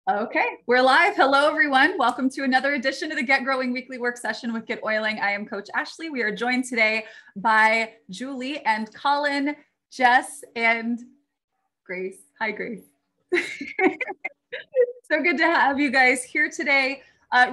Okay, we're live. Hello, everyone. Welcome to another edition of the GetGrowing Weekly Work Session with GetOiling. I am Coach Ashley. We are joined today by Julie and Colin, Jess, and Grace. Hi, Grace. So good to have you guys here today.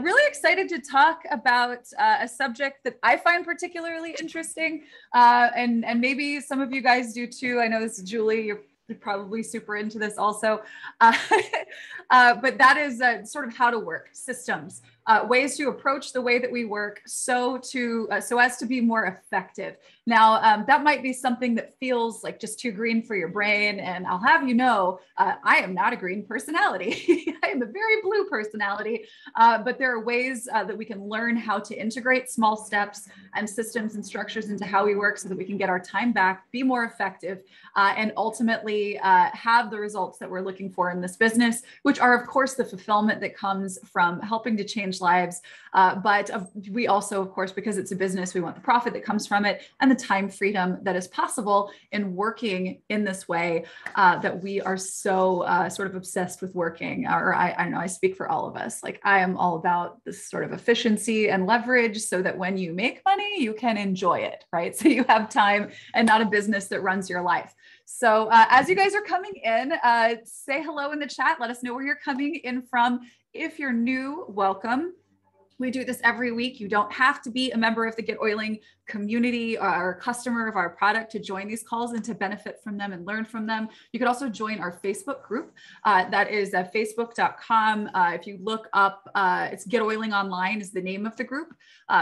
Really excited to talk about a subject that I find particularly interesting, and maybe some of you guys do too. I know this is Julie. You're probably super into this also. But that is sort of how to work, systems, ways to approach the way that we work so as to be more effective. Now, that might be something that feels like just too green for your brain. And I'll have you know, I am not a green personality. I am a very blue personality. But there are ways that we can learn how to integrate small steps and systems and structures into how we work so that we can get our time back, be more effective, and ultimately have the results that we're looking for in this business, which are, of course, the fulfillment that comes from helping to change lives. We also, of course, because it's a business, we want the profit that comes from it and the time freedom that is possible in working in this way that we are so sort of obsessed with working. Or I know I speak for all of us. Like, I am all about this sort of efficiency and leverage so that when you make money, you can enjoy it, right? So you have time and not a business that runs your life. So as you guys are coming in, say hello in the chat. Let us know where you're coming in from. If you're new, welcome. We do this every week. You don't have to be a member of the GetOiling community or a customer of our product to join these calls and to benefit from them and learn from them. You could also join our Facebook group. That is facebook.com. If you look up, it's GetOiling Online is the name of the group.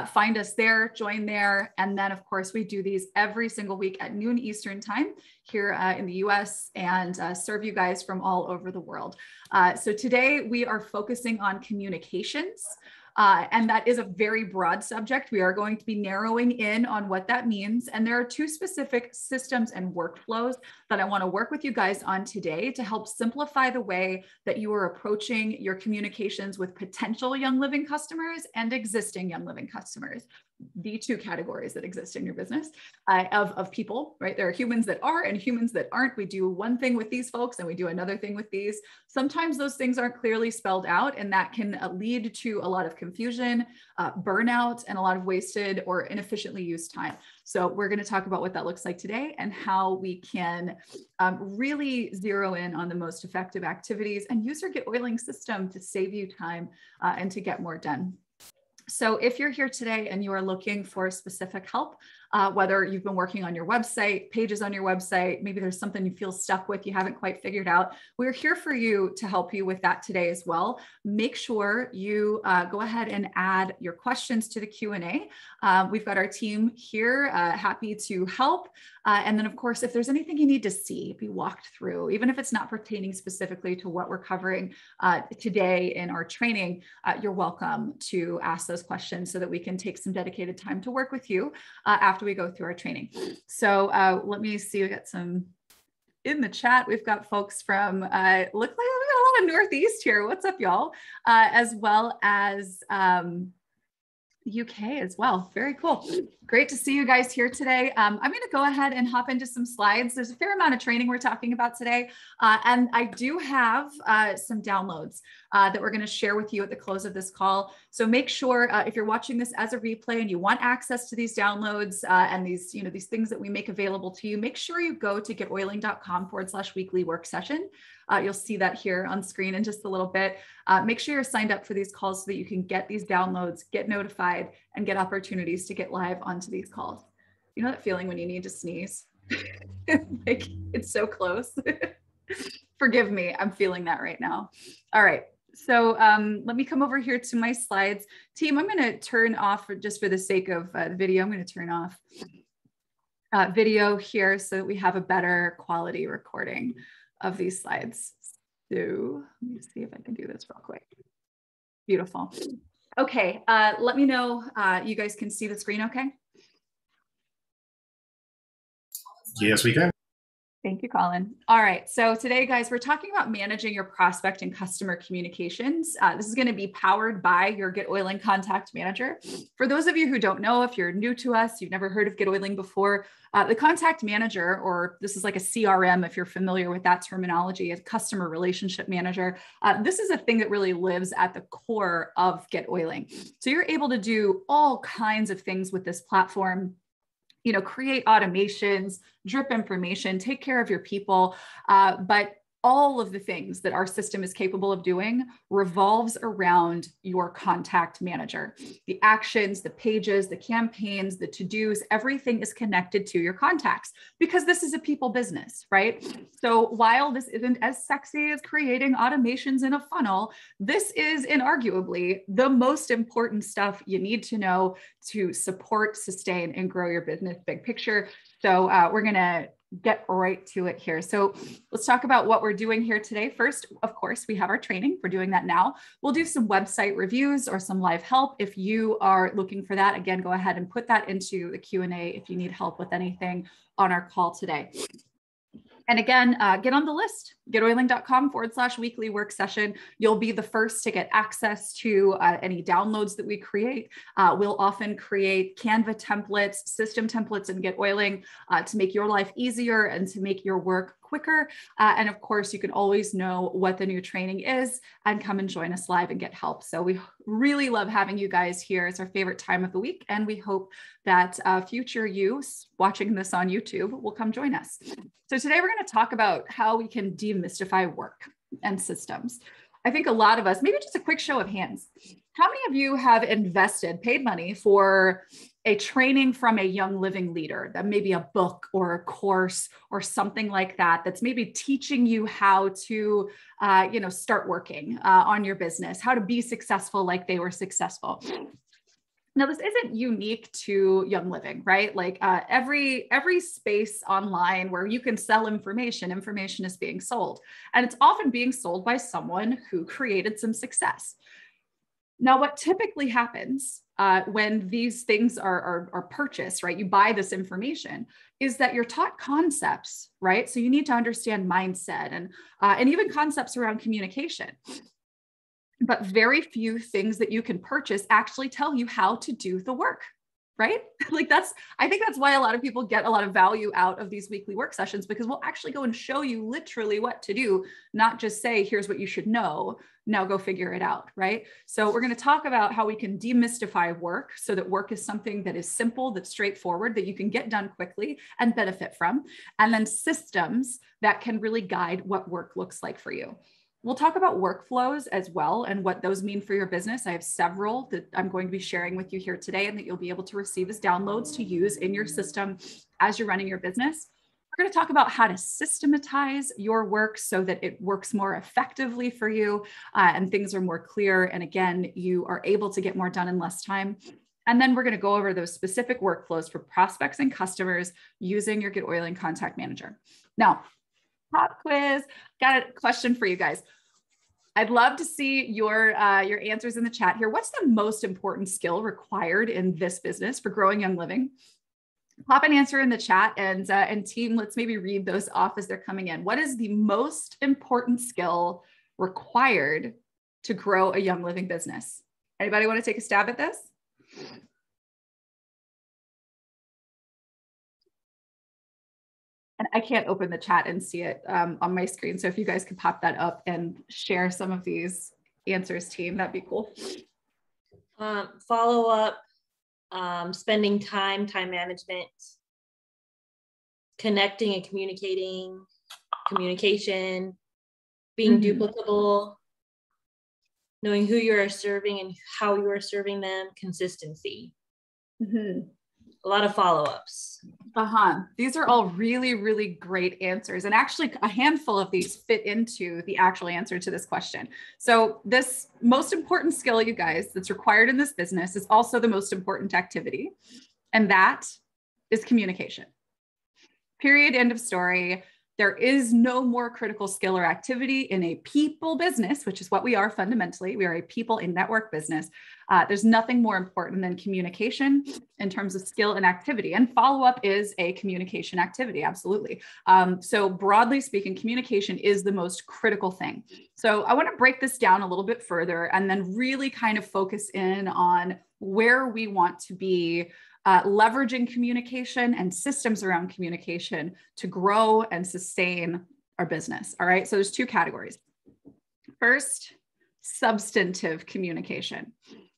Find us there, join there. And then, of course, we do these every single week at noon Eastern time here in the US and serve you guys from all over the world. So today we are focusing on communications. And that is a very broad subject. We are going to be narrowing in on what that means. And there are two specific systems and workflows that I want to work with you guys on today to help simplify the way that you are approaching your communications with potential Young Living customers and existing Young Living customers. The two categories that exist in your business of people, right? There are humans that are and humans that aren't. We do one thing with these folks and we do another thing with these. Sometimes those things aren't clearly spelled out, and that can lead to a lot of confusion, burnout, and a lot of wasted or inefficiently used time. So we're going to talk about what that looks like today and how we can really zero in on the most effective activities and use our GetOiling system to save you time and to get more done. So if you're here today and you are looking for specific help, whether you've been working on your website, pages on your website, maybe there's something you feel stuck with, you haven't quite figured out, we're here for you to help you with that today as well. Make sure you go ahead and add your questions to the Q&A. We've got our team here happy to help. And then, of course, if there's anything you need to see, be walked through, even if it's not pertaining specifically to what we're covering today in our training, you're welcome to ask those questions so that we can take some dedicated time to work with you after we go through our training. So let me see, we got some in the chat. We've got folks from, look like we got a lot of Northeast here. What's up, y'all? As well as UK as well. Very cool. Great to see you guys here today. I'm going to go ahead and hop into some slides. There's a fair amount of training we're talking about today. And I do have some downloads that we're going to share with you at the close of this call. So make sure if you're watching this as a replay and you want access to these downloads and these things that we make available to you, make sure you go to getoiling.com/weekly work session. You'll see that here on screen in just a little bit. Make sure you're signed up for these calls so that you can get these downloads, get notified, and get opportunities to get live onto these calls. You know that feeling when you need to sneeze? Like, it's so close. Forgive me, I'm feeling that right now. All right, so let me come over here to my slides. Team, I'm gonna turn off, just for the sake of the video, I'm gonna turn off video here so that we have a better quality recording of these slides. So let me see if I can do this real quick. Beautiful. Okay, let me know you guys can see the screen okay? Yes, we can. Thank you, Colin. All right. So today, guys, we're talking about managing your prospect and customer communications. This is going to be powered by your GetOiling Contact Manager. For those of you who don't know, if you're new to us, you've never heard of GetOiling before, the Contact Manager, or this is like a CRM, if you're familiar with that terminology, a customer relationship manager, this is a thing that really lives at the core of GetOiling. So you're able to do all kinds of things with this platform. Create automations, drip information, take care of your people. But all of the things that our system is capable of doing revolves around your contact manager. The actions, the pages, the campaigns, the to-dos, everything is connected to your contacts because this is a people business, right? So while this isn't as sexy as creating automations in a funnel, this is inarguably the most important stuff you need to know to support, sustain, and grow your business big picture. So we're going to get right to it here. So let's talk about what we're doing here today. First, of course, we have our training. We're doing that now. We'll do some website reviews or some live help. If you are looking for that, again, go ahead and put that into the Q&A if you need help with anything on our call today. And again, get on the list, getoiling.com/weekly work session. You'll be the first to get access to any downloads that we create. We'll often create Canva templates, system templates in GetOiling to make your life easier and to make your work quicker. And of course, you can always know what the new training is and come and join us live and get help. So we really love having you guys here. It's our favorite time of the week. And we hope that future you watching this on YouTube will come join us. So today we're going to talk about how we can demystify work and systems. I think a lot of us, maybe just a quick show of hands, how many of you have invested, paid money for a training from a Young Living leader, that maybe a book or a course or something like that, that's maybe teaching you how to, start working on your business, how to be successful like they were successful? Now, this isn't unique to Young Living, right? Like every space online where you can sell information is being sold. And it's often being sold by someone who created some success. Now, what typically happens when these things are purchased, right? You buy this information, is that you're taught concepts, right? So you need to understand mindset and even concepts around communication. But very few things that you can purchase actually tell you how to do the work, right? I think that's why a lot of people get a lot of value out of these weekly work sessions, because we'll actually go and show you literally what to do, not just say, here's what you should know, now go figure it out, right? So we're going to talk about how we can demystify work so that work is something that is simple, that's straightforward, that you can get done quickly and benefit from, and then systems that can really guide what work looks like for you. We'll talk about workflows as well and what those mean for your business. I have several that I'm going to be sharing with you here today and that you'll be able to receive as downloads to use in your system as you're running your business. We're going to talk about how to systematize your work so that it works more effectively for you and things are more clear. And again, you are able to get more done in less time. And then we're going to go over those specific workflows for prospects and customers using your GetOiling Contact Manager. Now, pop quiz. Got a question for you guys. I'd love to see your answers in the chat here. What's the most important skill required in this business for growing Young Living? Pop an answer in the chat, and team, let's maybe read those off as they're coming in. What is the most important skill required to grow a Young Living business? Anybody want to take a stab at this? And I can't open the chat and see it on my screen. So if you guys could pop that up and share some of these answers, team, that'd be cool. Follow up, spending time management, connecting and communication, being duplicable, knowing who you are serving and how you are serving them, consistency. A lot of follow-ups. These are all really, really great answers. And actually a handful of these fit into the actual answer to this question. So this most important skill, you guys, that's required in this business is also the most important activity. And that is communication. Period. End of story. There is no more critical skill or activity in a people business, which is what we are fundamentally. We are a people in network business. There's nothing more important than communication in terms of skill and activity. And follow-up is a communication activity, absolutely. So broadly speaking, communication is the most critical thing. So I want to break this down a little bit further and then really kind of focus in on where we want to be leveraging communication and systems around communication to grow and sustain our business. All right. So there's two categories. First, substantive communication.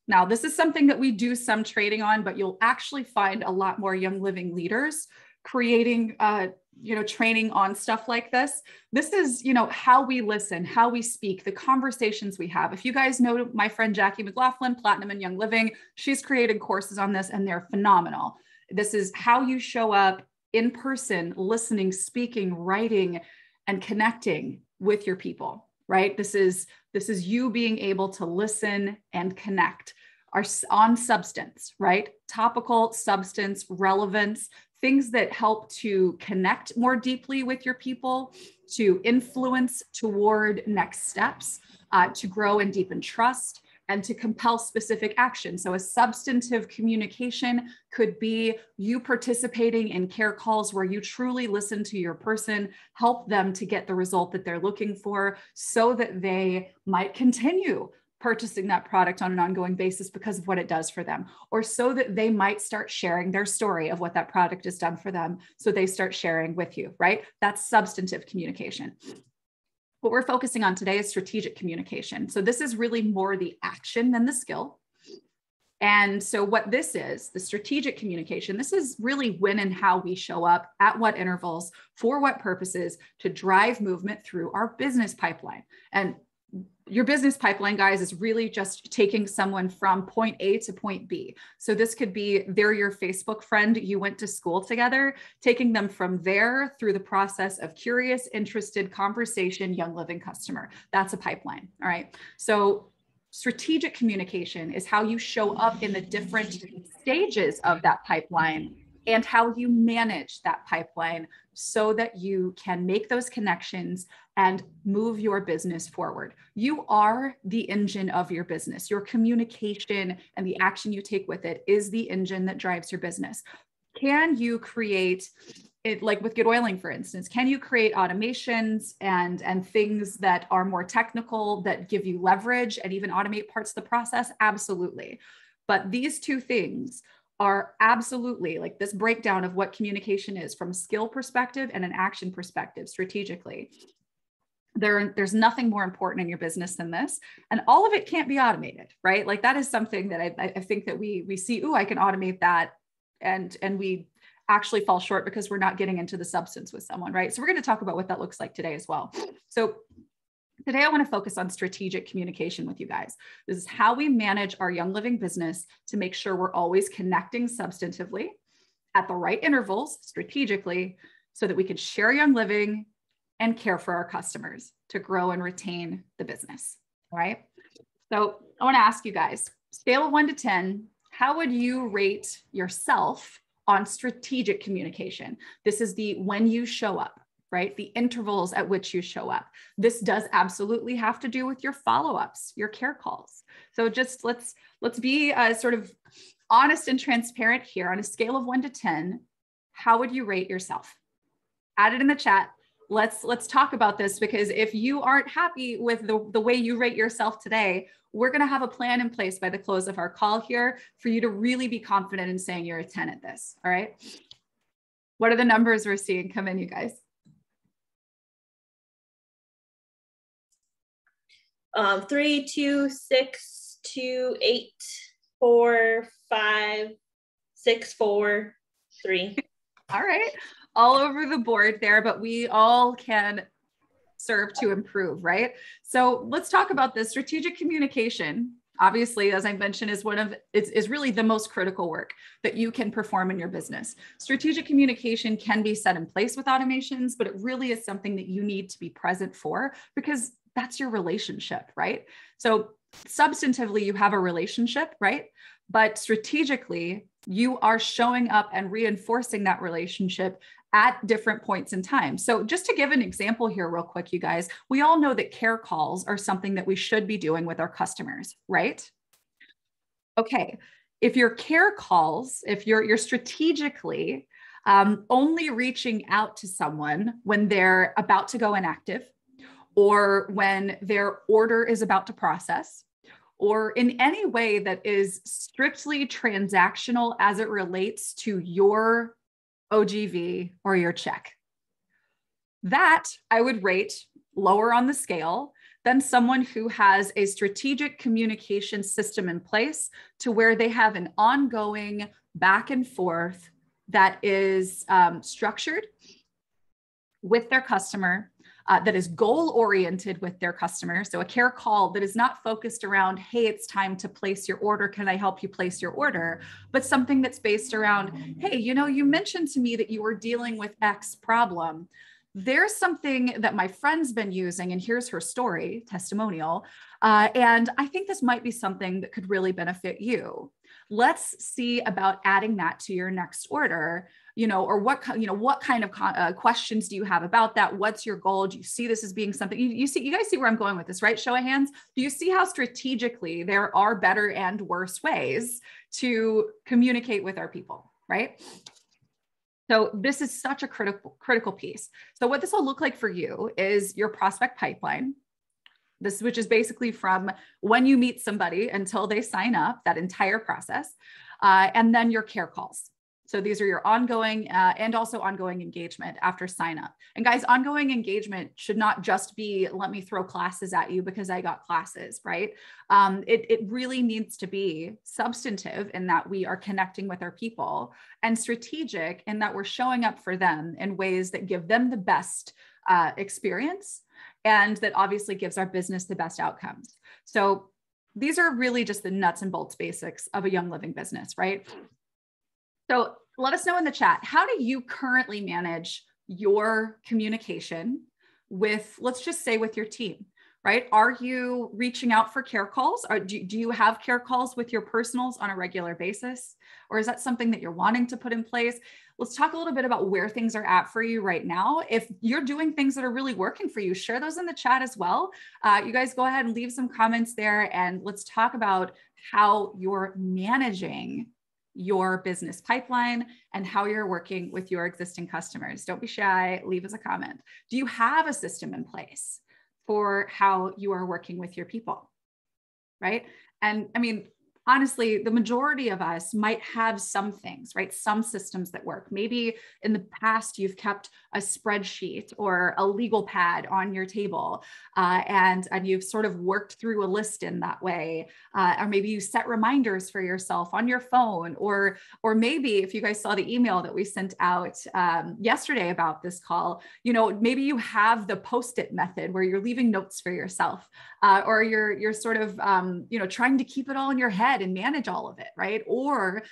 Now, this is something that we do some training on, but you'll actually find a lot more Young Living leaders creating, training on stuff like this. This is, how we listen, how we speak, the conversations we have. If you guys know my friend Jacque McLaughlin, Platinum in Young Living, she's created courses on this and they're phenomenal. This is how you show up in person, listening, speaking, writing, and connecting with your people, right? This is you being able to listen and connect on substance, right? Topical, substance, relevance, things that help to connect more deeply with your people, to influence toward next steps, to grow and deepen trust, and to compel specific action. So a substantive communication could be you participating in care calls where you truly listen to your person, help them to get the result that they're looking for so that they might continue purchasing that product on an ongoing basis because of what it does for them, or so that they might start sharing their story of what that product has done for them. So they start sharing with you, right? That's substantive communication. What we're focusing on today is strategic communication. So this is really more the action than the skill. And so what this is, the strategic communication, this is really when and how we show up, at what intervals, for what purposes, to drive movement through our business pipeline. And your business pipeline, guys, is really just taking someone from point A to point B. So this could be they're your Facebook friend, you went to school together, taking them from there through the process of curious, interested, conversation, Young Living customer. That's a pipeline. All right. So strategic communication is how you show up in the different stages of that pipeline and how you manage that pipeline so that you can make those connections and move your business forward. You are the engine of your business. Your communication and the action you take with it is the engine that drives your business. Can you create it, like with GetOiling, for instance, can you create automations and things that are more technical that give you leverage and even automate parts of the process? Absolutely. But these two things are absolutely, like this breakdown of what communication is from a skill perspective and an action perspective strategically. There's nothing more important in your business than this. And all of it can't be automated, right? Like that is something that I think that we see, I can automate that. And we actually fall short because we're not getting into the substance with someone, right? So we're going to talk about what that looks like today as well. So today I want to focus on strategic communication with you guys. This is how we manage our Young Living business to make sure we're always connecting substantively at the right intervals strategically so that we can share Young Living and care for our customers to grow and retain the business. All right. So I want to ask you guys, scale of 1 to 10, how would you rate yourself on strategic communication? This is the when you show up, right? The intervals at which you show up. This does absolutely have to do with your follow-ups, your care calls. So just let's be sort of honest and transparent here. On a scale of 1 to 10, how would you rate yourself? Add it in the chat. Let's talk about this, because if you aren't happy with the way you rate yourself today, we're going to have a plan in place by the close of our call here for you to really be confident in saying you're a 10 at this. All right. What are the numbers we're seeing come in, you guys? 3, 2, 6, 2, 8, 4, 5, 6, 4, 3. All right. All over the board there, but we all can serve to improve, right? So let's talk about this. Strategic communication, obviously, as I mentioned, is really the most critical work that you can perform in your business. Strategic communication can be set in place with automations, but it really is something that you need to be present for, because that's your relationship, right? So substantively, you have a relationship, right? But strategically, you are showing up and reinforcing that relationship at different points in time. So just to give an example here real quick, you guys, we all know that care calls are something that we should be doing with our customers, right? Okay, if your care calls, if you're strategically only reaching out to someone when they're about to go inactive, or when their order is about to process, or in any way that is strictly transactional as it relates to your OGV or your check, that I would rate lower on the scale than someone who has a strategic communication system in place to where they have an ongoing back and forth that is structured with their customer, that is goal-oriented with their customer. So a care call that is not focused around, hey, it's time to place your order. Can I help you place your order? But something that's based around, hey, you know, you mentioned to me that you were dealing with X problem. There's something that my friend's been using, and here's her story, testimonial. And I think this might be something that could really benefit you. Let's see about adding that to your next order, you know, or what kind of questions do you have about that? What's your goal? Do you see this as being something you guys see where I'm going with this, right? Show of hands. Do you see how strategically there are better and worse ways to communicate with our people, right? So this is such a critical piece. So what this will look like for you is your prospect pipeline. This, which is basically from when you meet somebody until they sign up, that entire process, and then your care calls. So these are your ongoing and also ongoing engagement after sign up. And guys, ongoing engagement should not just be, let me throw classes at you because I got classes, right? It really needs to be substantive in that we are connecting with our people, and strategic in that we're showing up for them in ways that give them the best experience, and that obviously gives our business the best outcomes. So these are really just the nuts and bolts basics of a Young Living business, right? So let us know in the chat, how do you currently manage your communication with, let's just say, with your team, right? Are you reaching out for care calls? Or do you have care calls with your personals on a regular basis? Or is that something that you're wanting to put in place? Let's talk a little bit about where things are at for you right now. If you're doing things that are really working for you, share those in the chat as well. You guys go ahead and leave some comments there, and let's talk about how you're managing your business pipeline and how you're working with your existing customers. Don't be shy, leave us a comment. Do you have a system in place for how you are working with your people, right? And I mean, honestly, the majority of us might have some things, right? Some systems that work. Maybe in the past, you've kept a spreadsheet or a legal pad on your table, and you've sort of worked through a list in that way. Or maybe you set reminders for yourself on your phone, or maybe if you guys saw the email that we sent out yesterday about this call, you know, maybe you have the Post-it method where you're leaving notes for yourself, or you're sort of, you know, trying to keep it all in your head and manage all of it, right? Or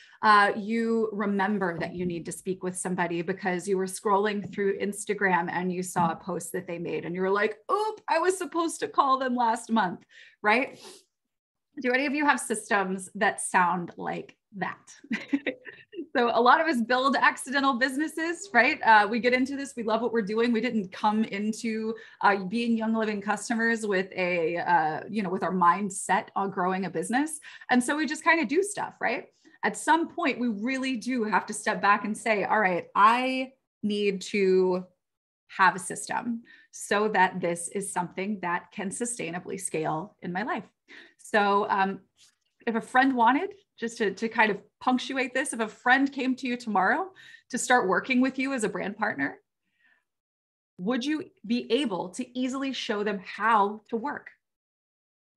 you remember that you need to speak with somebody because you were scrolling through Instagram and you saw a post that they made and you were like, oop, I was supposed to call them last month, right? Do any of you have systems that sound like that? So a lot of us build accidental businesses, right? We get into this, we love what we're doing. We didn't come into being Young Living customers with a, you know, with our mindset on growing a business. And so we just kind of do stuff, right? At some point, we really do have to step back and say, all right, I need to have a system so that this is something that can sustainably scale in my life. So if a friend wanted, just to kind of punctuate this, if a friend came to you tomorrow to start working with you as a brand partner, would you be able to easily show them how to work?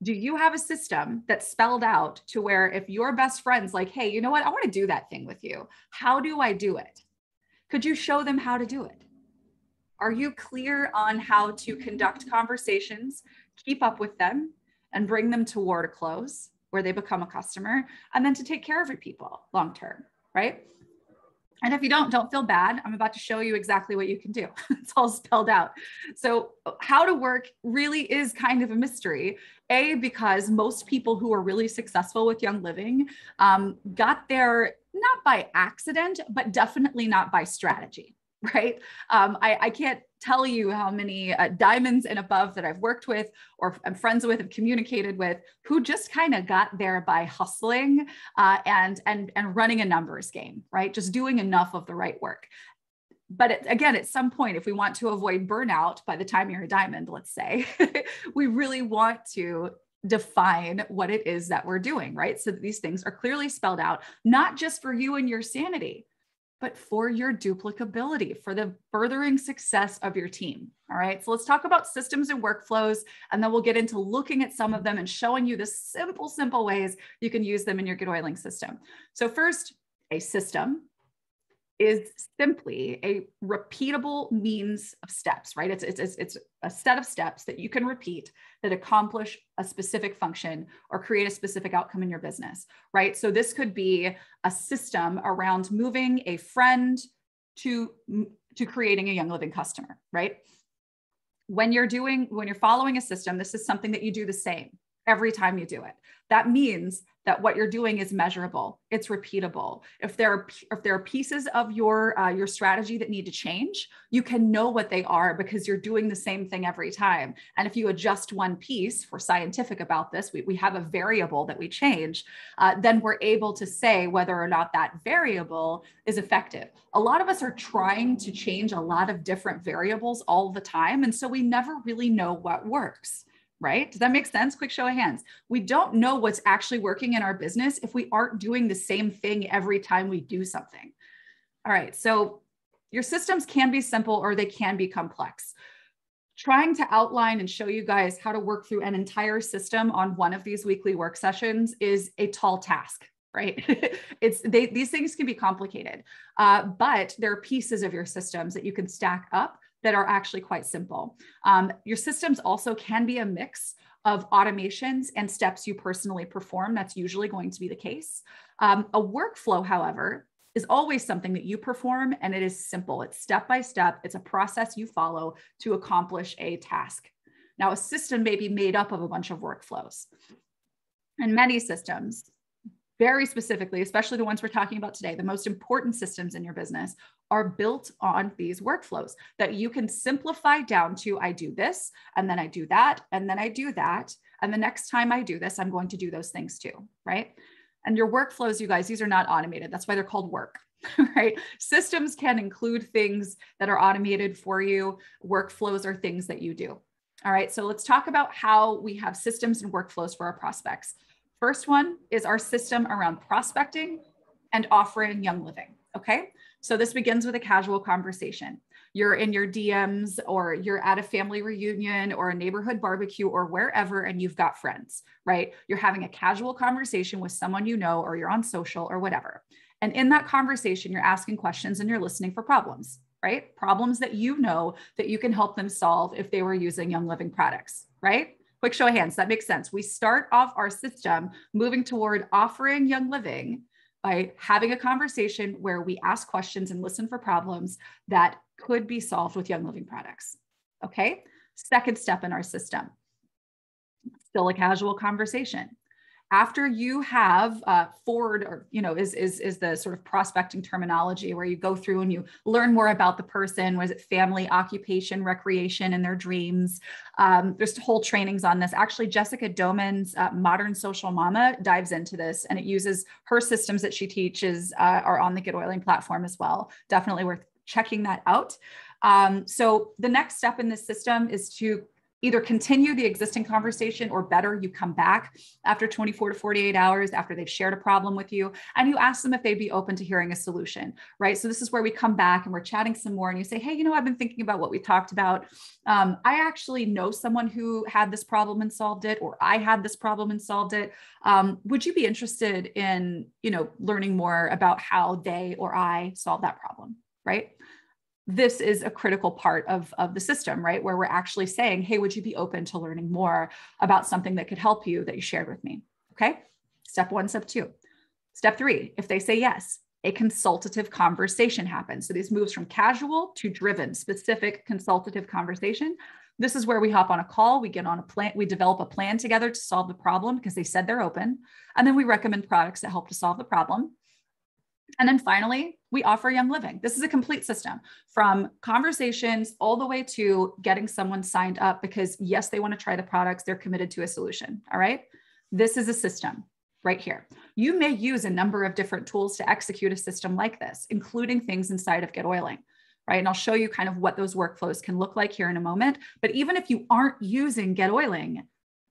Do you have a system that's spelled out to where if your best friend's like, hey, you know what, I want to do that thing with you. How do I do it? Could you show them how to do it? Are you clear on how to conduct conversations, keep up with them, and bring them toward a close where they become a customer, and then to take care of your people long-term, right? And if you don't feel bad. I'm about to show you exactly what you can do. It's all spelled out. So how to work really is kind of a mystery. Because most people who are really successful with Young Living got there not by accident, but definitely not by strategy. right? I can't tell you how many diamonds and above that I've worked with or I'm friends with, have communicated with, who just kind of got there by hustling and running a numbers game, right? Just doing enough of the right work. But again, at some point, if we want to avoid burnout by the time you're a diamond, let's say, we really want to define what it is that we're doing, right? So that these things are clearly spelled out, not just for you and your sanity, but for your duplicability, for the furthering success of your team. All right. So let's talk about systems and workflows, and then we'll get into looking at some of them and showing you the simple ways you can use them in your GetOiling system. So first, a system is simply a repeatable means of steps, right? It's a set of steps that you can repeat that accomplish a specific function or create a specific outcome in your business, right? So this could be a system around moving a friend to creating a Young Living customer, right? When you're following a system, this is something that you do the same every time you do it. That means that what you're doing is measurable, it's repeatable. If there are pieces of your strategy that need to change, you can know what they are because you're doing the same thing every time. And if you adjust one piece, we're scientific about this, we have a variable that we change, then we're able to say whether or not that variable is effective. A lot of us are trying to change a lot of different variables all the time, and so we never really know what works. Right? Does that make sense? Quick show of hands. We don't know what's actually working in our business if we aren't doing the same thing every time we do something. All right. So your systems can be simple or they can be complex. Trying to outline and show you guys how to work through an entire system on one of these weekly work sessions is a tall task, right? These things can be complicated, but there are pieces of your systems that you can stack up that are actually quite simple. Your systems also can be a mix of automations and steps you personally perform. That's usually going to be the case. A workflow, however, is always something that you perform, and it is simple. It's step by step. It's a process you follow to accomplish a task. Now, a system may be made up of a bunch of workflows. And many systems, very specifically, especially the ones we're talking about today, the most important systems in your business are built on these workflows that you can simplify down to, I do this, and then I do that, and then I do that. And the next time I do this, I'm going to do those things too, right? And your workflows, you guys, these are not automated. That's why they're called work, right? Systems can include things that are automated for you. Workflows are things that you do. All right, so let's talk about how we have systems and workflows for our prospects. First one is our system around prospecting and offering Young Living, okay? So this begins with a casual conversation. You're in your DMs or you're at a family reunion or a neighborhood barbecue or wherever, and you've got friends, right? You're having a casual conversation with someone you know, or you're on social or whatever. And in that conversation, you're asking questions and you're listening for problems, right? Problems that you know that you can help them solve if they were using Young Living products, right? Quick show of hands, that makes sense. We start off our system moving toward offering Young Living by having a conversation where we ask questions and listen for problems that could be solved with Young Living products. Okay. Second step in our system, still a casual conversation. After you have forward, or is the sort of prospecting terminology where you go through and you learn more about the person. Was it family, occupation, recreation, and their dreams? There's whole trainings on this. Actually, Jessica Doman's Modern Social Mama dives into this, and it uses her systems that she teaches are on the GetOiling platform as well. Definitely worth checking that out. So the next step in this system is to either continue the existing conversation, or better, you come back after 24 to 48 hours after they've shared a problem with you, and you ask them if they'd be open to hearing a solution, right? So this is where we come back and we're chatting some more, and you say, hey, I've been thinking about what we talked about. I actually know someone who had this problem and solved it, or I had this problem and solved it. Would you be interested in, learning more about how they or I solved that problem, right? This is a critical part of the system, right? Where we're actually saying, hey, would you be open to learning more about something that could help you that you shared with me? Okay. Step one, step two. Step three, if they say yes, a consultative conversation happens. So this moves from casual to driven, specific consultative conversation. This is where we hop on a call, we get on a plan, we develop a plan together to solve the problem because they said they're open. And then we recommend products that help to solve the problem. And then finally, we offer Young Living. This is a complete system from conversations all the way to getting someone signed up because yes, they want to try the products. They're committed to a solution. All right. This is a system right here. You may use a number of different tools to execute a system like this, including things inside of GetOiling, right? And I'll show you kind of what those workflows can look like here in a moment. But even if you aren't using GetOiling,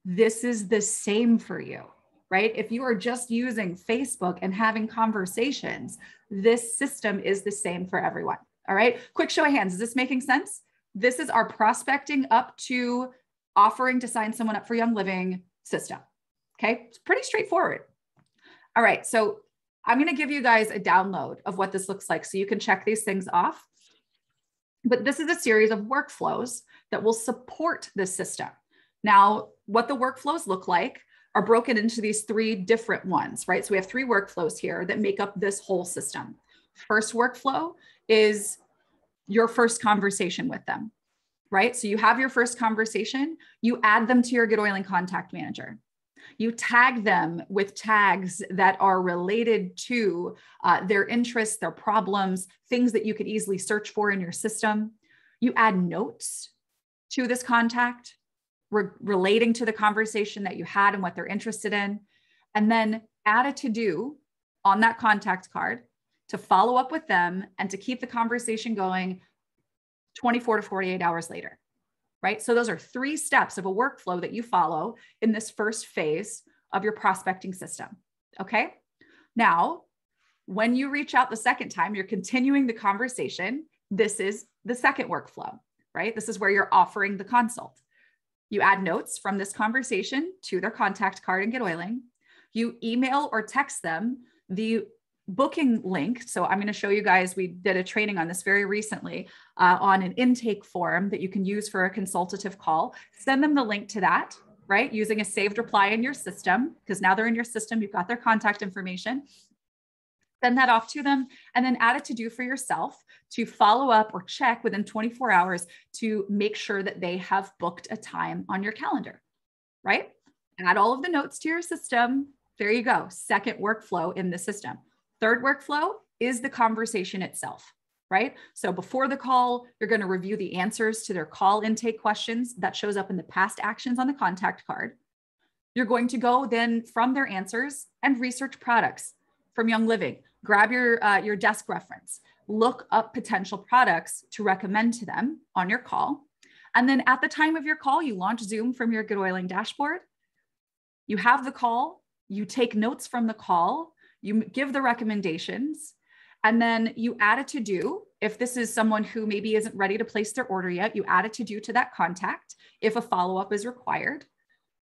this is the same for you. Right? If you are just using Facebook and having conversations, this system is the same for everyone. All right. Quick show of hands. Is this making sense? This is our prospecting up to offering to sign someone up for Young Living system. Okay. It's pretty straightforward. All right. So I'm going to give you guys a download of what this looks like so you can check these things off. But this is a series of workflows that will support this system. Now, what the workflows look like are broken into these three different ones, right? So we have three workflows here that make up this whole system. First workflow is your first conversation with them, right? So you have your first conversation, you add them to your GetOiling contact manager. You tag them with tags that are related to their interests, their problems, things that you could easily search for in your system. You add notes to this contact relating to the conversation that you had and what they're interested in, and then add a to-do on that contact card to follow up with them and to keep the conversation going 24 to 48 hours later, right? So those are three steps of a workflow that you follow in this first phase of your prospecting system, okay? Now, when you reach out the second time, you're continuing the conversation. This is the second workflow, right? This is where you're offering the consult. You add notes from this conversation to their contact card and GetOiling. You email or text them the booking link. So I'm going to show you guys, we did a training on this very recently on an intake form that you can use for a consultative call. Send them the link to that, right? Using a saved reply in your system, because now they're in your system, you've got their contact information. Send that off to them and then add a to-do for yourself to follow up or check within 24 hours to make sure that they have booked a time on your calendar, right? Add all of the notes to your system. There you go. Second workflow in the system. Third workflow is the conversation itself, right? So before the call, you're going to review the answers to their call intake questions that shows up in the past actions on the contact card. You're going to go then from their answers and research products from Young Living. Grab your desk reference, look up potential products to recommend to them on your call. And then at the time of your call, you launch Zoom from your GetOiling dashboard. You have the call, you take notes from the call, you give the recommendations, and then you add a to-do. If this is someone who maybe isn't ready to place their order yet, you add a to-do to that contact if a follow-up is required.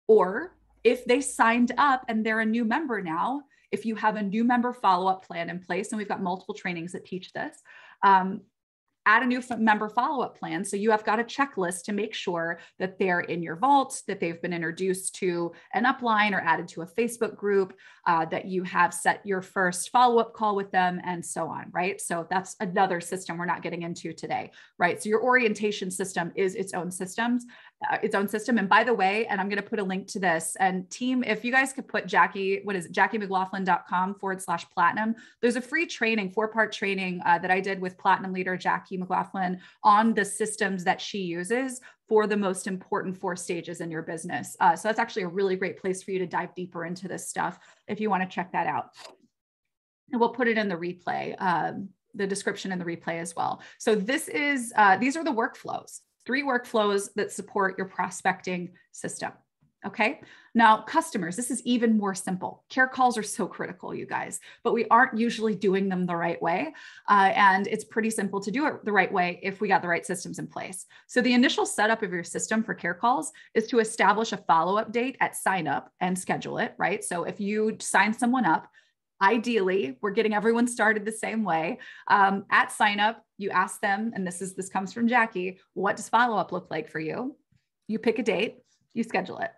Or if they signed up and they're a new member now, if you have a new member follow-up plan in place, and we've got multiple trainings that teach this, add a new member follow-up plan. So you have got a checklist to make sure that they're in your vault, that they've been introduced to an upline or added to a Facebook group, that you have set your first follow-up call with them, and so on, right? So that's another system we're not getting into today, right? So your orientation system is its own system. And by the way, and I'm going to put a link to this, and team, if you guys could put Jacque, what is it, JacqueMcLaughlin.com/platinum. There's a free training, 4-part training that I did with platinum leader Jacque McLaughlin on the systems that she uses for the most important 4 stages in your business. So that's actually a really great place for you to dive deeper into this stuff if you want to check that out. And we'll put it in the replay, the description in the replay as well. So this is, these are the workflows, 3 workflows that support your prospecting system. Okay. Now, customers, this is even more simple. Care calls are so critical, you guys, but we aren't usually doing them the right way. And it's pretty simple to do it the right way if we got the right systems in place. So the initial setup of your system for care calls is to establish a follow-up date at sign up and schedule it, right? So if you sign someone up, ideally, we're getting everyone started the same way. At sign up, you ask them, and this comes from Jacque, what does follow-up look like for you? You pick a date, you schedule it.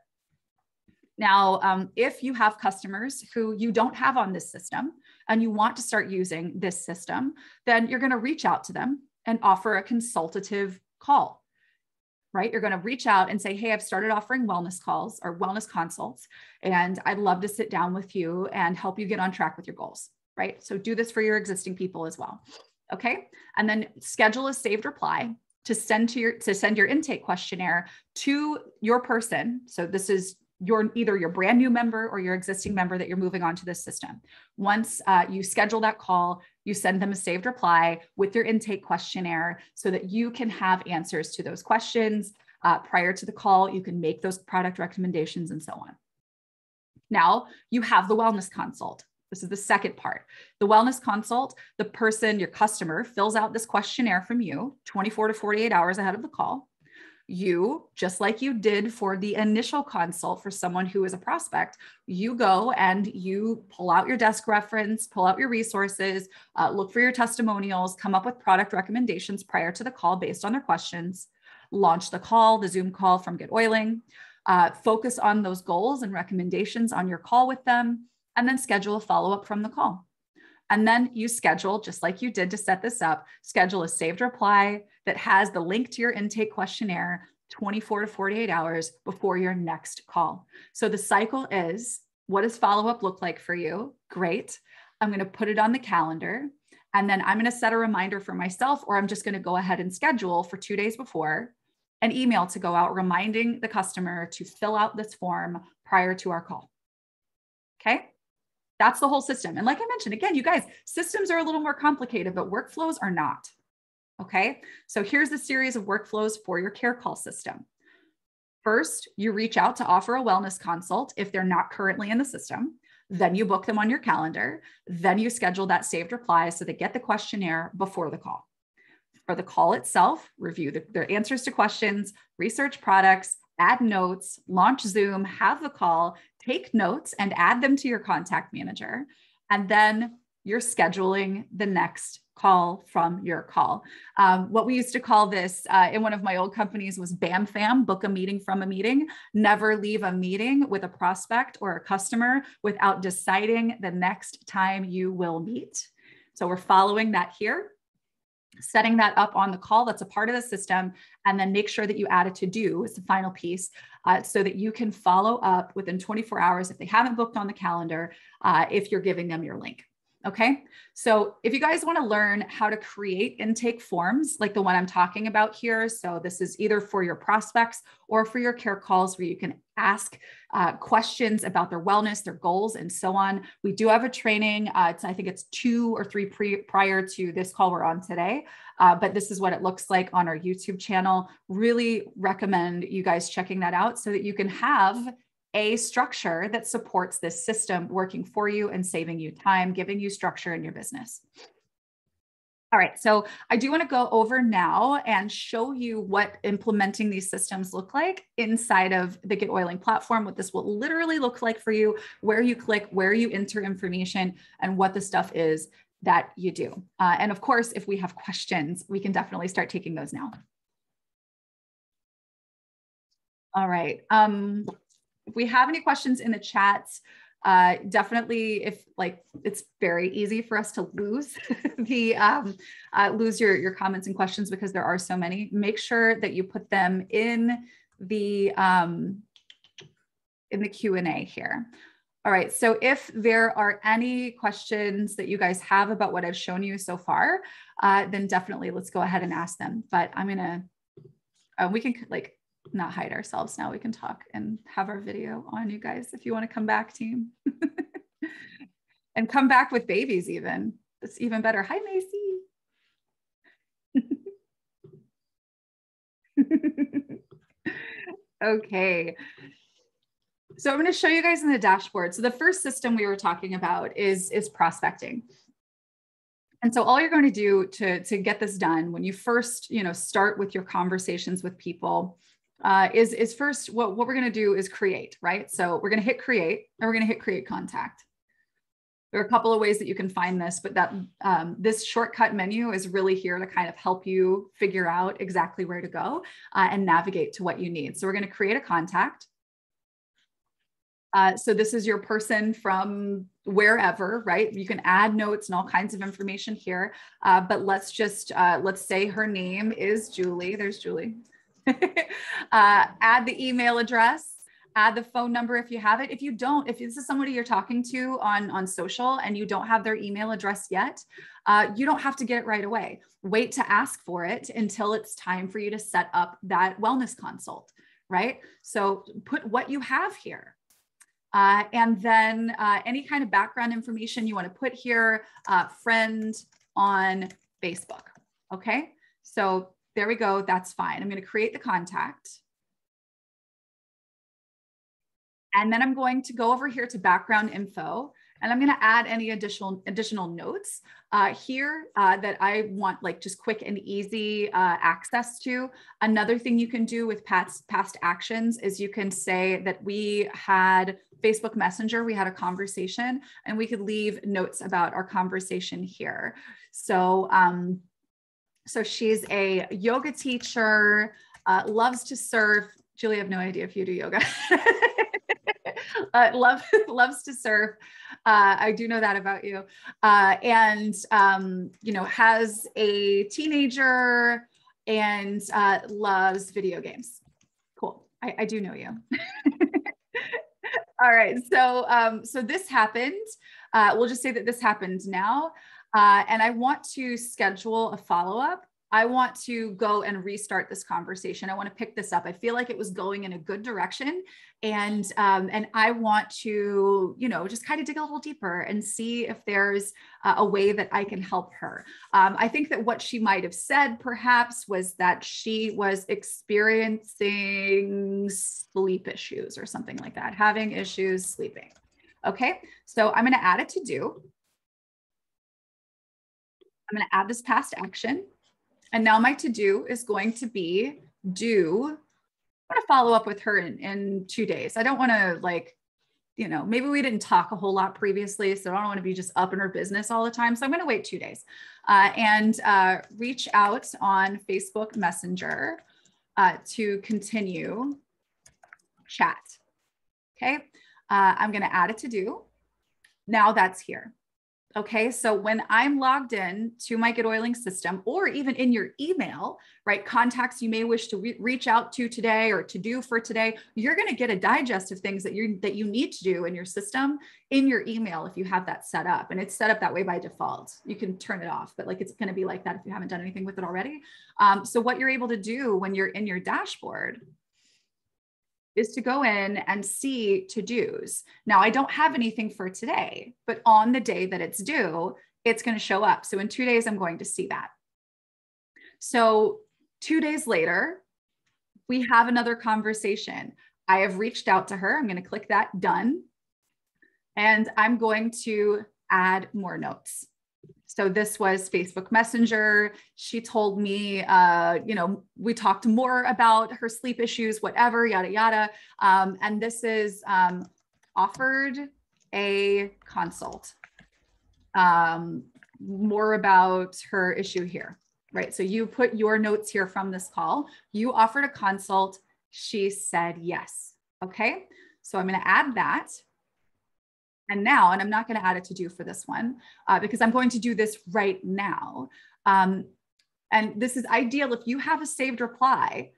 Now, if you have customers who you don't have on this system and you want to start using this system, then you're going to reach out to them and offer a consultative call, right? You're going to reach out and say, hey, I've started offering wellness calls or wellness consults, and I'd love to sit down with you and help you get on track with your goals. right? So do this for your existing people as well. Okay. And then schedule a saved reply to send your intake questionnaire to your person. So this is either your brand new member or your existing member that you're moving on to this system. Once you schedule that call, you send them a saved reply with your intake questionnaire so that you can have answers to those questions prior to the call. You can make those product recommendations and so on. Now you have the wellness consult. This is the second part. The wellness consult, the person, your customer, fills out this questionnaire from you 24 to 48 hours ahead of the call. You, just like you did for the initial consult for someone who is a prospect, you go and you pull out your desk reference, pull out your resources, look for your testimonials, come up with product recommendations prior to the call based on their questions, launch the call, the Zoom call from GetOiling, focus on those goals and recommendations on your call with them, and then schedule a follow-up from the call. And then you schedule, just like you did to set this up, schedule a saved reply that has the link to your intake questionnaire 24 to 48 hours before your next call. So the cycle is, what does follow-up look like for you? Great. I'm going to put it on the calendar. And then I'm going to set a reminder for myself, or I'm just going to go ahead and schedule for 2 days before an email to go out reminding the customer to fill out this form prior to our call. Okay. That's the whole system. And like I mentioned, again, you guys, systems are a little more complicated, but workflows are not. Okay. So here's the series of workflows for your care call system. First, you reach out to offer a wellness consult if they're not currently in the system. Then you book them on your calendar. Then you schedule that saved reply so they get the questionnaire before the call. For the call itself, review their answers to questions, research products, add notes, launch Zoom, have the call, take notes and add them to your contact manager. And then you're scheduling the next call from your call. What we used to call this in one of my old companies was BAM FAM, book a meeting from a meeting. Never leave a meeting with a prospect or a customer without deciding the next time you will meet. So we're following that here. Setting that up on the call, that's a part of the system, and then make sure that you add a to-do is the final piece so that you can follow up within 24 hours if they haven't booked on the calendar, if you're giving them your link. Okay, so if you guys want to learn how to create intake forms like the one I'm talking about here, so this is either for your prospects or for your care calls where you can ask questions about their wellness, their goals, and so on. We do have a training. I think it's 2 or 3 prior to this call we're on today, but this is what it looks like on our YouTube channel. Really recommend you guys checking that out so that you can have a structure that supports this system working for you and saving you time, giving you structure in your business. All right, so I do want to go over now and show you what implementing these systems look like inside of the GetOiling platform, what this will literally look like for you, where you click, where you enter information, and what the stuff is that you do. And of course, if we have questions, we can definitely start taking those now. All right. If we have any questions in the chats, definitely, if like, it's very easy for us to lose lose your comments and questions because there are so many. Make sure that you put them in the Q&A here. All right, so if there are any questions that you guys have about what I've shown you so far, then definitely let's go ahead and ask them. But I'm gonna, we can like, not hide ourselves now. We can talk and have our video on, you guys, if you want to come back, team. And come back with babies even. It's even better. Hi, Macy. Okay. So I'm going to show you guys in the dashboard. So the first system we were talking about is prospecting. And so all you're going to do to get this done when you first, start with your conversations with people, is first, what we're going to do is create, right? So we're going to hit create, and we're going to hit create contact. There are a couple of ways that you can find this, but that this shortcut menu is really here to kind of help you figure out exactly where to go and navigate to what you need. So we're going to create a contact. So this is your person from wherever, right? You can add notes and all kinds of information here, but let's just, let's say her name is Julie. There's Julie. Add the email address, Add the phone number if you have it. If you don't, if this is somebody you're talking to on social and you don't have their email address yet, you don't have to get it right away. Wait to ask for it until it's time for you to set up that wellness consult, right? So put what you have here. And then any kind of background information you want to put here, friend on Facebook. Okay, so there we go. That's fine. I'm going to create the contact. And then I'm going to go over here to background info, and I'm going to add any additional notes here that I want, like just quick and easy access to. Another thing you can do with past actions is you can say that we had Facebook Messenger, we had a conversation, and we could leave notes about our conversation here. So, so she's a yoga teacher, loves to surf. Julie, I have no idea if you do yoga. Loves to surf. I do know that about you. And, you know, has a teenager and loves video games. Cool. I do know you. All right. So, so this happened. We'll just say that this happened now. And I want to schedule a follow-up. I want to go and restart this conversation. I want to pick this up. I feel like it was going in a good direction. And I want to, you know, just kind of dig a little deeper and see if there's a way that I can help her. I think that what she might have said perhaps was that she was experiencing sleep issues or something like that, having issues sleeping. Okay, so I'm going to add a to-do. I'm going to add this past action. And now my to-do is going to be due. I want to follow up with her in 2 days. I don't want to, like, you know, maybe we didn't talk a whole lot previously, so I don't want to be just up in her business all the time. So I'm going to wait 2 days and reach out on Facebook Messenger to continue chat. Okay. I'm going to add a to-do. Now that's here. Okay, so when I'm logged in to my GetOiling system, or even in your email, right, contacts you may wish to reach out to today or to do for today, you're going to get a digest of things that you need to do in your system in your email if you have that set up. And it's set up that way by default. You can turn it off, but like it's going to be like that if you haven't done anything with it already. So what you're able to do when you're in your dashboard is to go in and see to-dos. Now, I don't have anything for today, but on the day that it's due, it's going to show up. So in 2 days, I'm going to see that. So 2 days later, we have another conversation. I have reached out to her. I'm going to click that done. And I'm going to add more notes. So this was Facebook Messenger. She told me, you know, we talked more about her sleep issues, whatever, yada, yada. And this is offered a consult, more about her issue here, right? So you put your notes here from this call. You offered a consult. She said yes. Okay. So I'm going to add that. And now, and I'm not going to add a to-do for this one because I'm going to do this right now. And this is ideal if you have a saved reply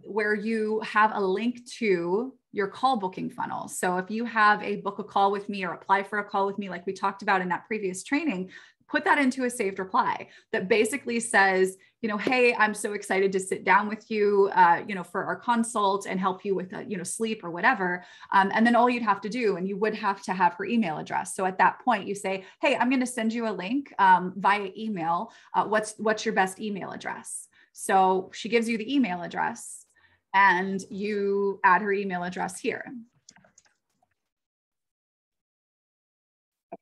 where you have a link to your call booking funnel. So if you have a book a call with me or apply for a call with me, like we talked about in that previous training, put that into a saved reply that basically says, you know, hey, I'm so excited to sit down with you, you know, for our consult and help you with, you know, sleep or whatever. And then all you'd have to do, and you would have to have her email address. So at that point you say, hey, I'm going to send you a link via email. What's your best email address? So she gives you the email address and you add her email address here.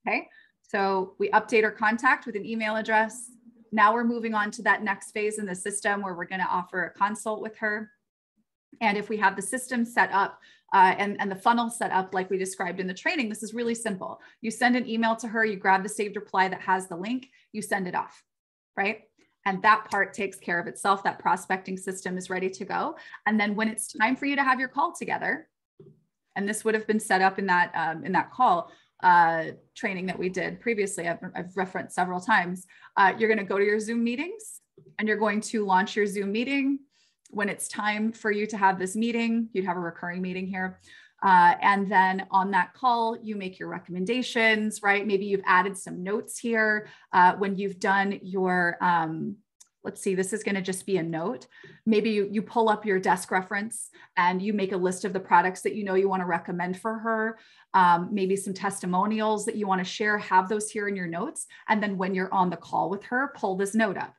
Okay. So we update our contact with an email address. Now we're moving on to that next phase in the system where we're going to offer a consult with her. And if we have the system set up and the funnel set up like we described in the training, this is really simple. You send an email to her, you grab the saved reply that has the link, you send it off, right? And that part takes care of itself. That prospecting system is ready to go. And then when it's time for you to have your call together, and this would have been set up in that call, training that we did previously, I've referenced several times, you're going to go to your Zoom meetings and you're going to launch your Zoom meeting. when it's time for you to have this meeting, you'd have a recurring meeting here. And then on that call, you make your recommendations, right? Maybe you've added some notes here when you've done your, let's see, this is going to just be a note. Maybe you pull up your desk reference and you make a list of the products that you know you want to recommend for her. Maybe some testimonials that you want to share, have those here in your notes. And then when you're on the call with her, pull this note up.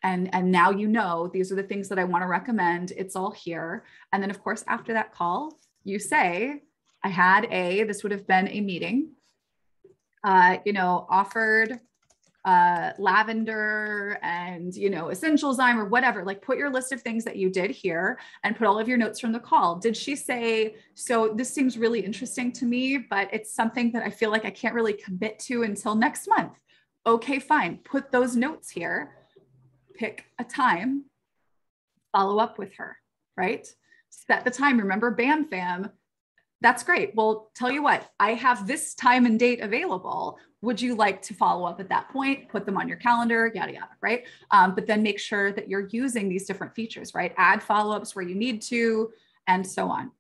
And now you know, these are the things that I want to recommend. It's all here. And then of course, after that call, you say, I had this would have been a meeting, offered lavender and, essential zyme or whatever, like put your list of things that you did here and put all of your notes from the call. Did she say, so this seems really interesting to me, but it's something that I feel like I can't really commit to until next month. Okay, fine. Put those notes here, pick a time, follow up with her, right? Set the time. Remember, BAM fam. That's great. Well, tell you what, I have this time and date available. Would you like to follow up at that point? Put them on your calendar, yada, yada, right? But then make sure that you're using these different features, right? Add follow-ups where you need to, and so on.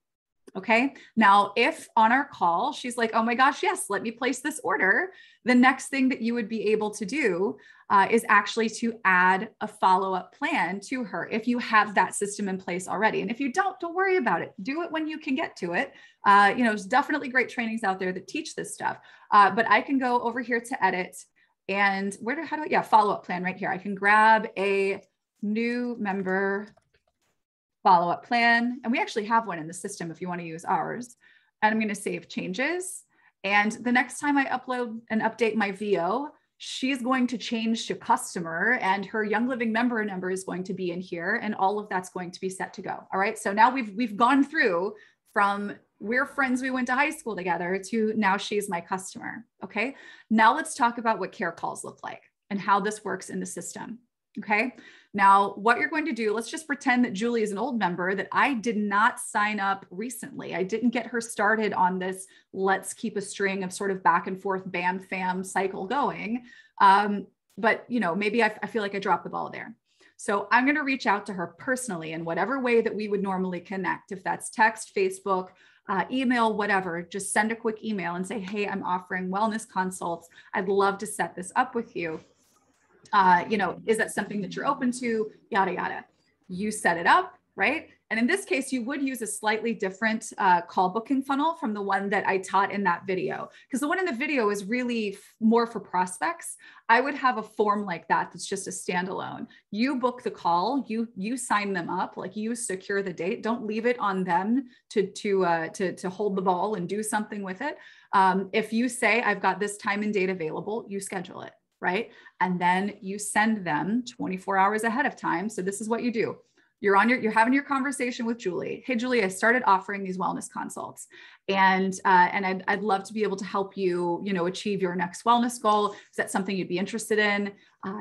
Okay. Now, if on our call, she's like, oh my gosh, yes, let me place this order. The next thing that you would be able to do is actually to add a follow-up plan to her if you have that system in place already. And if you don't worry about it. Do it when you can get to it. There's definitely great trainings out there that teach this stuff. But I can go over here to edit and follow-up plan right here. I can grab a new member follow-up plan. And we actually have one in the system if you want to use ours. And I'm going to save changes. And the next time I upload and update my VO, she's going to change to customer and her Young Living member number is going to be in here. And all of that's going to be set to go. All right. So now we've gone through from we're friends, we went to high school together to now she's my customer. Okay. Now let's talk about what care calls look like and how this works in the system. Okay. Now, what you're going to do, let's just pretend that Julie is an old member that I did not sign up recently. I didn't get her started on this. Let's keep a string of sort of back and forth BAM fam cycle going. But maybe I feel like I dropped the ball there. So I'm going to reach out to her personally in whatever way that we would normally connect. If that's text, Facebook, email, whatever, just send a quick email and say, hey, I'm offering wellness consults. I'd love to set this up with you. Is that something that you're open to? Yada, yada. You set it up, right? And in this case, you would use a slightly different call booking funnel from the one that I taught in that video. Because the one in the video is really more for prospects. I would have a form like that that's just a standalone. You book the call, you sign them up, like you secure the date. Don't leave it on them to hold the ball and do something with it. If you say, I've got this time and date available, you schedule it. Right? And then you send them 24 hours ahead of time. So this is what you do. You're having your conversation with Julie. Hey, Julie, I started offering these wellness consults and I'd love to be able to help you, achieve your next wellness goal. Is that something you'd be interested in?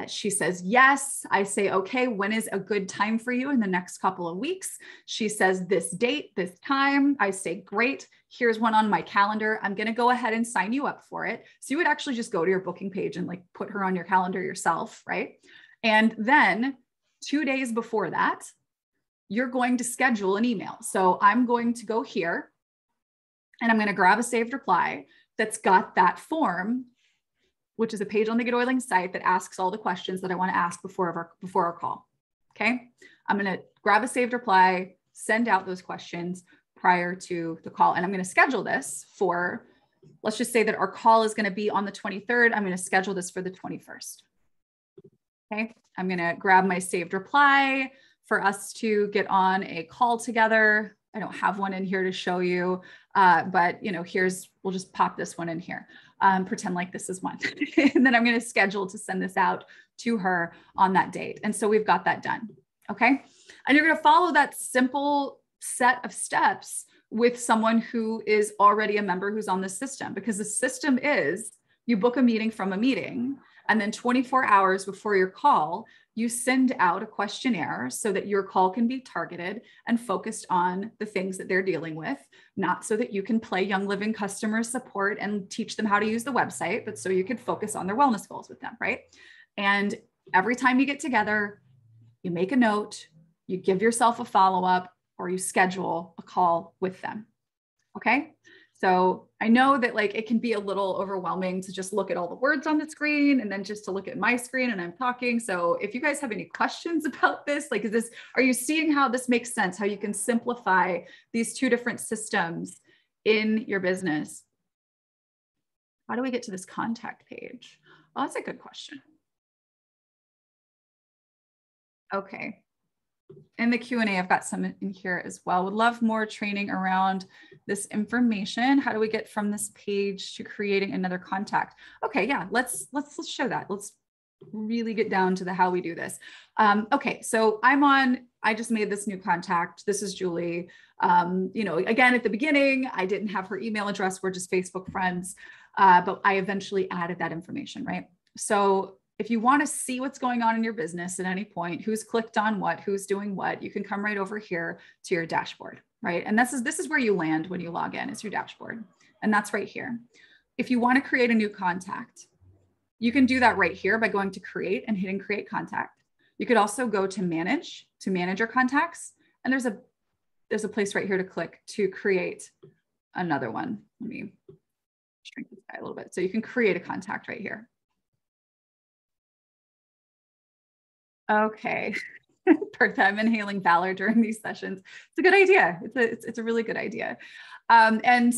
She says, yes. I say, okay, when is a good time for you in the next couple of weeks? She says this date, this time. I say, great. Here's one on my calendar. I'm going to go ahead and sign you up for it. So you would actually just go to your booking page and like put her on your calendar yourself. Right. And then 2 days before that, you're going to schedule an email. So I'm going to go here and I'm going to grab a saved reply that's got that form, which is a page on the GetOiling site that asks all the questions that I want to ask before our call. Okay. I'm going to grab a saved reply, send out those questions prior to the call. And I'm going to schedule this for, let's just say that our call is going to be on the 23rd. I'm going to schedule this for the 21st. Okay. I'm going to grab my saved reply for us to get on a call together. I don't have one in here to show you, but we'll just pop this one in here. Pretend like this is one. And then I'm going to schedule to send this out to her on that date. And so we've got that done. Okay. And you're going to follow that simple set of steps with someone who is already a member who's on the system, because the system is you book a meeting from a meeting. And then 24 hours before your call, you send out a questionnaire so that your call can be targeted and focused on the things that they're dealing with, not so that you can play Young Living customer support and teach them how to use the website, but so you could focus on their wellness goals with them, right? And every time you get together, you make a note, you give yourself a follow-up, or you schedule a call with them. Okay. So I know that like it can be a little overwhelming to just look at all the words on the screen and then just to look at my screen and I'm talking. So if you guys have any questions about this, like, are you seeing how this makes sense? How you can simplify these two different systems in your business? How do we get to this contact page? Well, that's a good question. Okay. In the Q&A, I've got some in here as well. Would love more training around this information. How do we get from this page to creating another contact? Okay, yeah, let's show that. Let's really get down to the how we do this. Okay, so I just made this new contact. This is Julie. You know, again, at the beginning, I didn't have her email address. We're just Facebook friends, but I eventually added that information, right? So if you want to see what's going on in your business at any point, who's clicked on what, who's doing what, you can come right over here to your dashboard, right? And this is where you land when you log in, it's your dashboard. And that's right here. If you want to create a new contact, you can do that right here by going to create and hitting create contact. You could also go to manage your contacts. And there's a place right here to click to create another one. Let me shrink this guy a little bit. So you can create a contact right here. Okay. Bertha, I'm inhaling valor during these sessions. It's a good idea. It's a really good idea. And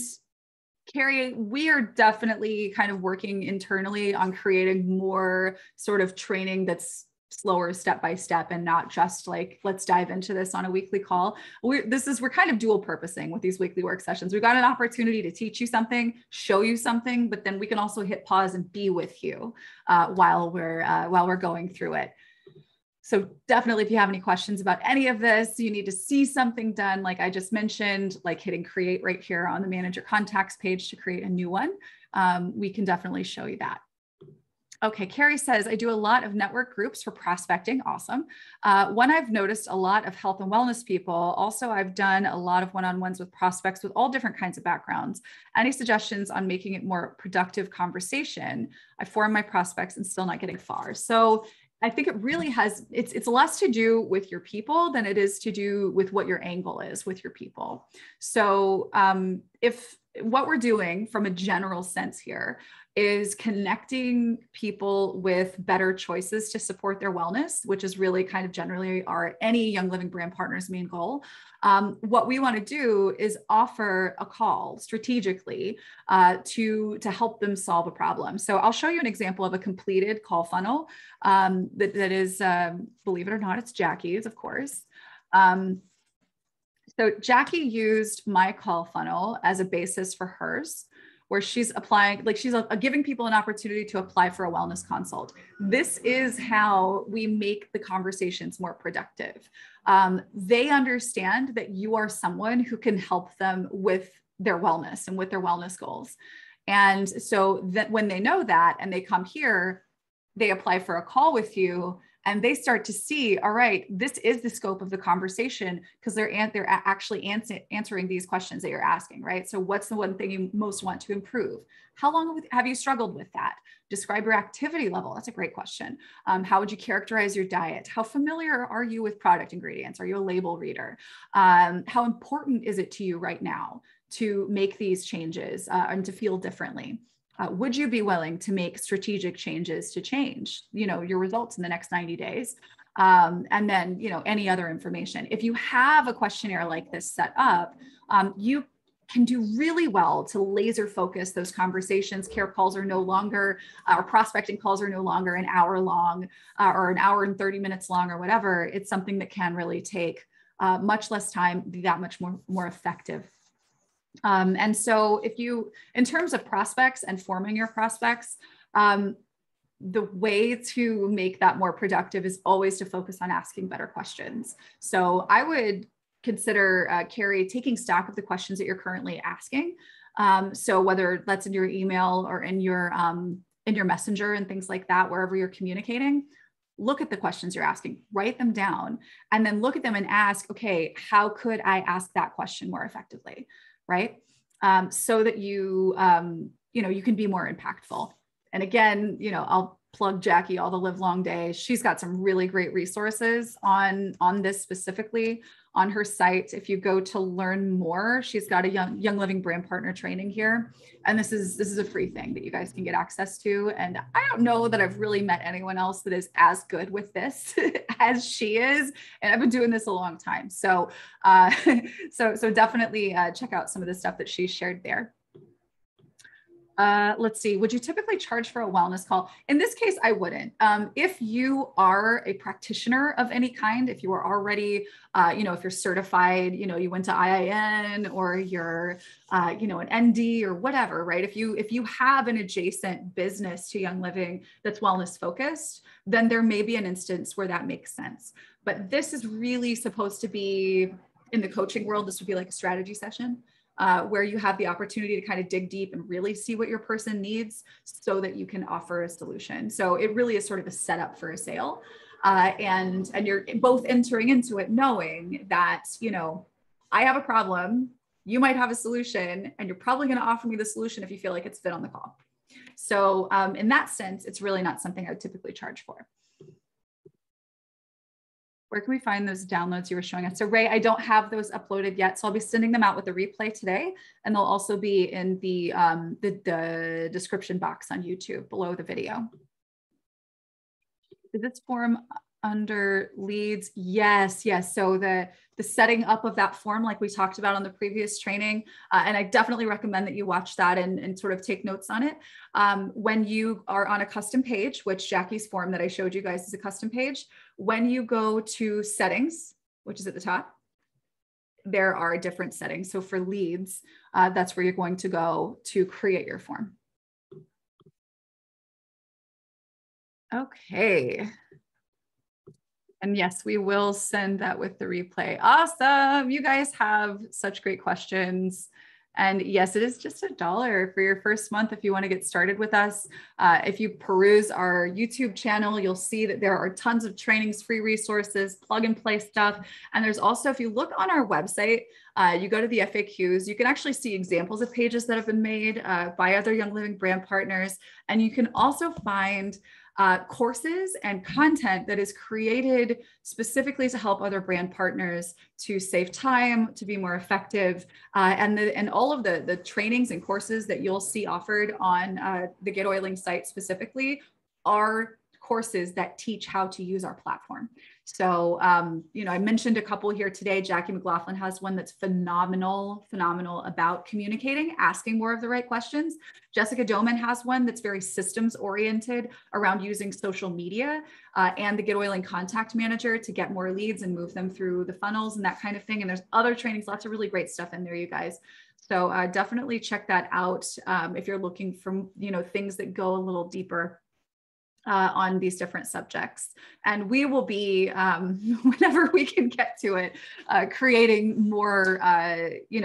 Carrie, we are definitely kind of working internally on creating more sort of training that's slower step by step and not just like, let's dive into this on a weekly call. We're kind of dual purposing with these weekly work sessions. We've got an opportunity to teach you something, show you something, but then we can also hit pause and be with you while we're going through it. So definitely, if you have any questions about any of this, you need to see something done, like I just mentioned, like hitting create right here on the manager contacts page to create a new one. We can definitely show you that. Okay, Carrie says, I do a lot of network groups for prospecting. Awesome. One, I've noticed a lot of health and wellness people. Also, I've done a lot of one-on-ones with prospects with all different kinds of backgrounds. Any suggestions on making it more productive conversation? I form my prospects and still not getting far. So I think it really has, it's less to do with your people than it is to do with what your angle is with your people. So if what we're doing from a general sense here is connecting people with better choices to support their wellness, which is really kind of generally any Young Living brand partner's main goal. What we want to do is offer a call strategically to help them solve a problem. So I'll show you an example of a completed call funnel that is, believe it or not, it's Jackie's, of course. So Jacque used my call funnel as a basis for hers, where she's applying, like she's giving people an opportunity to apply for a wellness consult. This is how we make the conversations more productive. They understand that you are someone who can help them with their wellness and with their wellness goals. And so that when they know that and they come here, they apply for a call with you and they start to see, all right, this is the scope of the conversation because they're actually answering these questions that you're asking, right? So what's the one thing you most want to improve? How long have you struggled with that? Describe your activity level. That's a great question. How would you characterize your diet? How familiar are you with product ingredients? Are you a label reader? How important is it to you right now to make these changes and to feel differently? Would you be willing to make strategic changes to change, your results in the next 90 days? And then, any other information. If you have a questionnaire like this set up, you can do really well to laser focus those conversations. Care calls are no longer, or prospecting calls are no longer an hour long or an hour and 30 minutes long or whatever. It's something that can really take much less time, be that much more effective. And so in terms of prospects and forming your prospects, the way to make that more productive is always to focus on asking better questions. So I would consider, Carrie, taking stock of the questions that you're currently asking. So whether that's in your email or in your messenger and things like that, wherever you're communicating, look at the questions you're asking, write them down, and then look at them and ask, okay, how could I ask that question more effectively? Right? So that you can be more impactful. And again, plug Jacque all the live long day. She's got some really great resources on this specifically on her site. If you go to learn more, she's got a young living brand partner training here. And this is a free thing that you guys can get access to. And I don't know that I've really met anyone else that is as good with this as she is. And I've been doing this a long time. So, so definitely check out some of the stuff that she shared there. Let's see, would you typically charge for a wellness call? In this case, I wouldn't. If you are a practitioner of any kind, if you are already, if you're certified, you went to IIN or you're, an ND or whatever, right? If you have an adjacent business to Young Living that's wellness focused, then there may be an instance where that makes sense. But this is really supposed to be, in the coaching world, this would be like a strategy session. Where you have the opportunity to kind of dig deep and really see what your person needs so that you can offer a solution. So it really is sort of a setup for a sale. And you're both entering into it knowing that, I have a problem, you might have a solution, and you're probably going to offer me the solution if you feel like it's fit on the call. So in that sense, it's really not something I would typically charge for. Where can we find those downloads you were showing us? So Ray, I don't have those uploaded yet. So I'll be sending them out with a replay today. And they'll also be in the description box on YouTube below the video. Is this form under leads? Yes. So the setting up of that form, like we talked about on the previous training, and I definitely recommend that you watch that and sort of take notes on it. When you are on a custom page, which Jacque's form that I showed you guys is a custom page, when you go to settings, which is at the top, there are different settings. So for leads, that's where you're going to go to create your form. Okay. And yes, we will send that with the replay. Awesome. You guys have such great questions. And yes, it is just $1 for your first month if you want to get started with us. If you peruse our YouTube channel, you'll see that there are tons of trainings, free resources, plug and play stuff. And there's also, if you look on our website, you go to the FAQs, you can actually see examples of pages that have been made by other Young Living brand partners. And you can also find courses and content that is created specifically to help other brand partners to save time, to be more effective, and all of the trainings and courses that you'll see offered on the GetOiling site specifically are courses that teach how to use our platform. So, I mentioned a couple here today. Jacque McLaughlin has one that's phenomenal about communicating, asking more of the right questions. Jessica Doman has one that's very systems oriented around using social media and the GetOiling Contact Manager to get more leads and move them through the funnels and that kind of thing. And there's other trainings, lots of really great stuff in there, you guys. So definitely check that out if you're looking for, things that go a little deeper on these different subjects. And we will be, whenever we can get to it, creating more,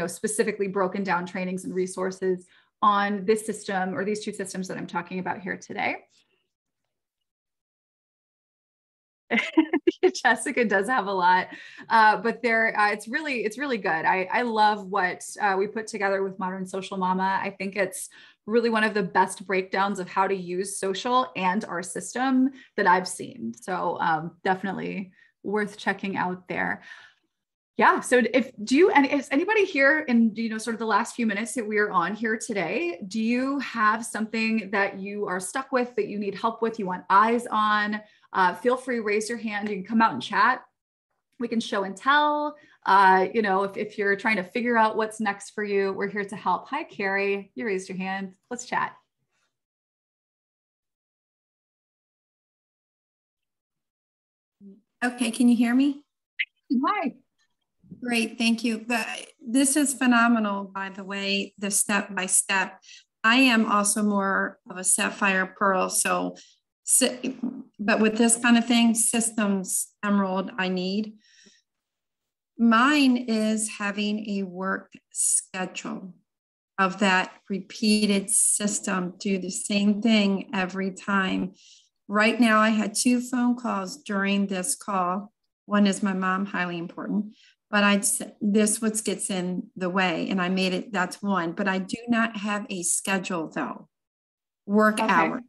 specifically broken down trainings and resources on this system or these two systems that I'm talking about here today. Jessica does have a lot, but it's really good. I love what we put together with Modern Social Mama. I think it's really one of the best breakdowns of how to use social and our system that I've seen. So definitely worth checking out there. Yeah. So is anybody here in, sort of the last few minutes that we are on here today, do you have something that you are stuck with, that you need help with, you want eyes on? Feel free, raise your hand. You can come out and chat. We can show and tell. If you're trying to figure out what's next for you, we're here to help. Hi, Carrie, you raised your hand. Let's chat. Okay, can you hear me? Hi. Great, thank you. This is phenomenal, by the way, the step by step. I am also more of a sapphire pearl, but with this kind of thing, systems emerald I need. Mine is having a work schedule of that repeated system, do the same thing every time. Right now, I had 2 phone calls during this call. One is my mom, highly important, but this what gets in the way, and I made it, that's one. But I do not have a schedule though, work hour.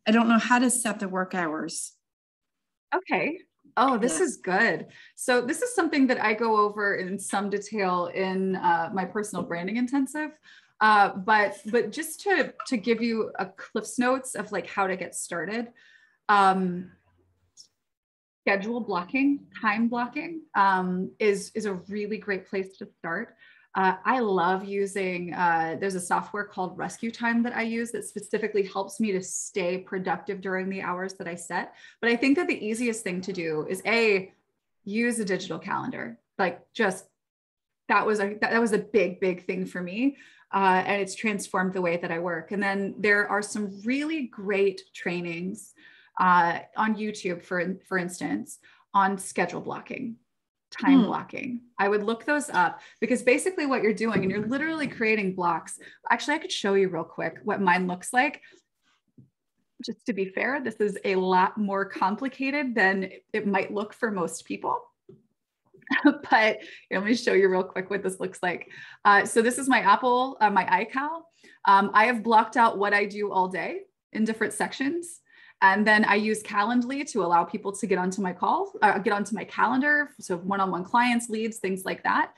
I don't know how to set the work hours. Okay. Oh, this is good. So this is something that I go over in some detail in my personal branding intensive. But just to give you a Cliff's Notes of like how to get started, schedule blocking, time blocking is a really great place to start. I love using, there's a software called Rescue Time that I use that specifically helps me to stay productive during the hours that I set. But I think that the easiest thing to do is use a digital calendar. Like just, that was a big thing for me. And it's transformed the way that I work. And then there are some really great trainings on YouTube, for instance, on schedule blocking, time blocking. I would look those up because basically what you're doing, and you're literally creating blocks. Actually, I could show you real quick what mine looks like. Just to be fair, this is a lot more complicated than it might look for most people. But let me show you real quick what this looks like. So this is my Apple, my iCal. I have blocked out what I do all day in different sections. And then I use Calendly to allow people to get onto my get onto my calendar. So one-on-one clients, leads, things like that.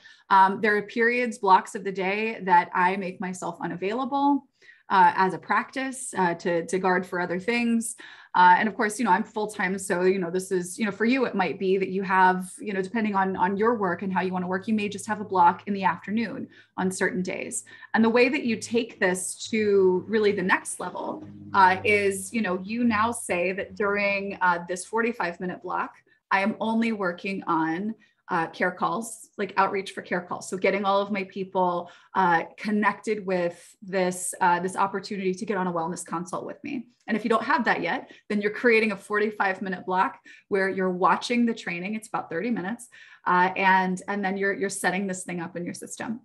There are periods, blocks of the day that I make myself unavailable as a practice to guard for other things. And of course, I'm full-time. So, this is, for you, it might be that you have, depending on your work and how you want to work, you may just have a block in the afternoon on certain days. And the way that you take this to really the next level is, you now say that during this 45-minute block, I am only working on care calls, like outreach for care calls. So getting all of my people connected with this opportunity to get on a wellness consult with me. And if you don't have that yet, then you're creating a 45-minute block where you're watching the training. It's about 30 minutes. And then you're setting this thing up in your system.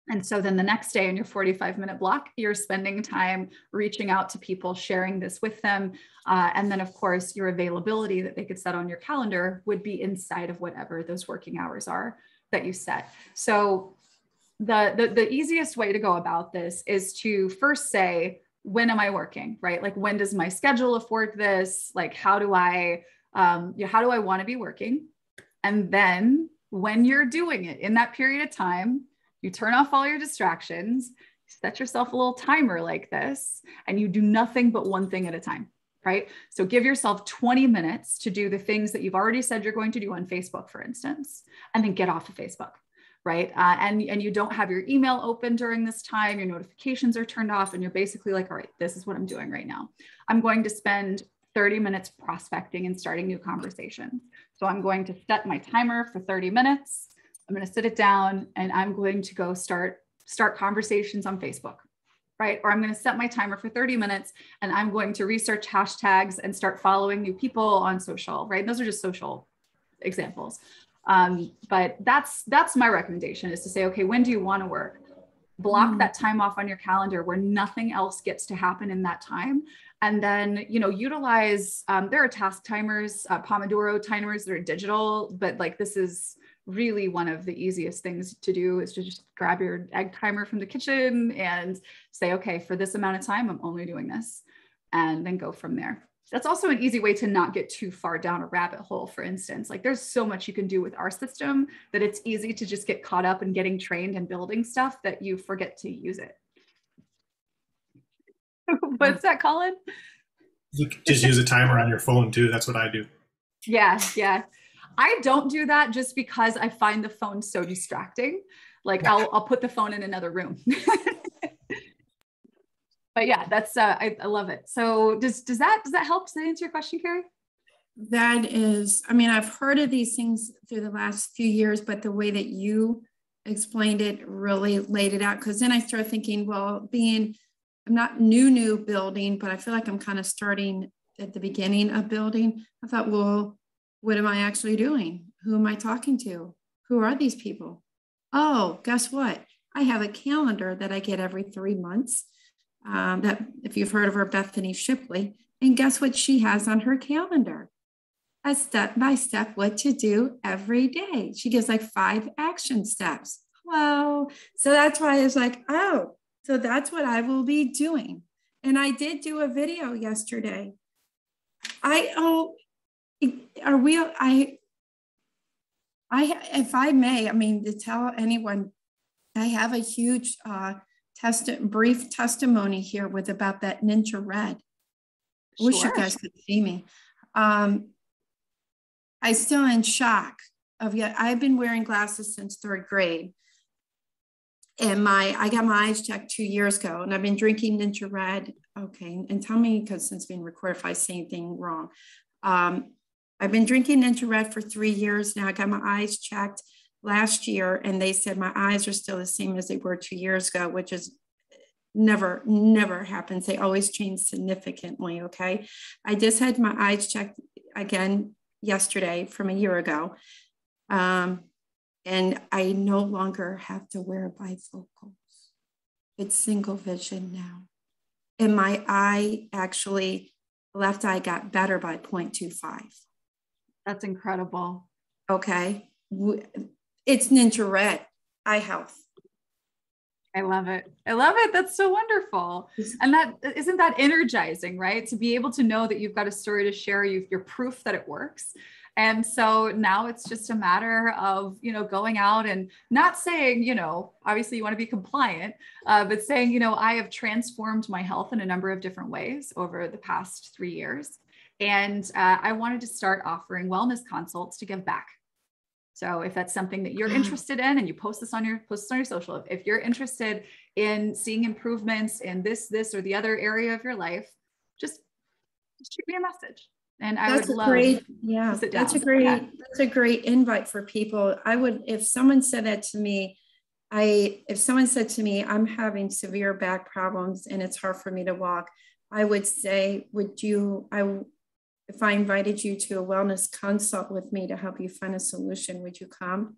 And so then the next day in your 45-minute block, you're spending time reaching out to people, sharing this with them. And then of course, your availability that they could set on your calendar would be inside of whatever those working hours are that you set. So the easiest way to go about this is to first say, when am I working, right? Like, when does my schedule afford this? Like, how do I want to be working? And then when you're doing it in that period of time, you turn off all your distractions, set yourself a little timer like this, and you do nothing but one thing at a time, right? So give yourself 20 minutes to do the things that you've already said you're going to do on Facebook, for instance, and then get off of Facebook, right? And you don't have your email open during this time, your notifications are turned off, and you're basically like, all right, this is what I'm doing right now. I'm going to spend 30 minutes prospecting and starting new conversations. So I'm going to set my timer for 30 minutes. I'm going to sit it down and I'm going to go start conversations on Facebook, right? Or I'm going to set my timer for 30 minutes and I'm going to research hashtags and start following new people on social, right? Those are just social examples. But that's my recommendation, is to say, okay, when do you want to work? Block that time off on your calendar where nothing else gets to happen in that time. And then, utilize, there are task timers, Pomodoro timers that are digital, but like, this is really one of the easiest things to do, is to just grab your egg timer from the kitchen and say, okay, for this amount of time, I'm only doing this, and then go from there. That's also an easy way to not get too far down a rabbit hole. For instance, like, there's so much you can do with our system that it's easy to just get caught up in getting trained and building stuff that you forget to use it. What's that, Colin? You can just use a timer on your phone too. That's what I do. Yeah. I don't do that just because I find the phone so distracting. Like, I'll put the phone in another room. But yeah, that's I love it. So does that help? Does that answer your question, Carrie? That is, I mean, I've heard of these things through the last few years, but the way that you explained it really laid it out. Because then I started thinking, well, I'm not new building, but I feel like I'm kind of starting at the beginning of building. I thought, well, what am I actually doing? Who am I talking to? Who are these people? Oh, guess what? I have a calendar that I get every 3 months. That, if you've heard of her, Bethany Shipley, and guess what she has on her calendar? A step-by-step what to do every day. She gives like 5 action steps. Hello. So that's why I was like, oh, so that's what I will be doing. And I did do a video yesterday. If I may, I mean, to tell anyone, I have a huge brief testimony here with about that Ninja Red. Sure. Wish you guys could see me. I'm still in shock I've been wearing glasses since 3rd grade. And I got my eyes checked 2 years ago, and I've been drinking Ninja Red. Okay, and tell me, because since being recorded, if I say anything wrong. I've been drinking Ninja Red for 3 years now. I got my eyes checked last year, and they said my eyes are still the same as they were 2 years ago, which is never happens. They always change significantly. Okay, I just had my eyes checked again yesterday from a year ago. And I no longer have to wear bifocals. It's single vision now. And my eye actually, left eye got better by 0.25. That's incredible. Okay. It's Ninja Red, eye health. I love it. I love it. That's so wonderful. And isn't that energizing, right? To be able to know that you've got a story to share, you're proof that it works. And so now it's just a matter of, going out and not saying, obviously you want to be compliant, but saying, I have transformed my health in a number of different ways over the past 3 years. And I wanted to start offering wellness consults to give back. So if that's something that you're interested in, and you post this on your social, if you're interested in seeing improvements in this or the other area of your life, just shoot me a message. And I would love to sit down. That's a great invite for people. If someone said that to me, I'm having severe back problems and it's hard for me to walk, I would say, if I invited you to a wellness consult with me to help you find a solution, would you come?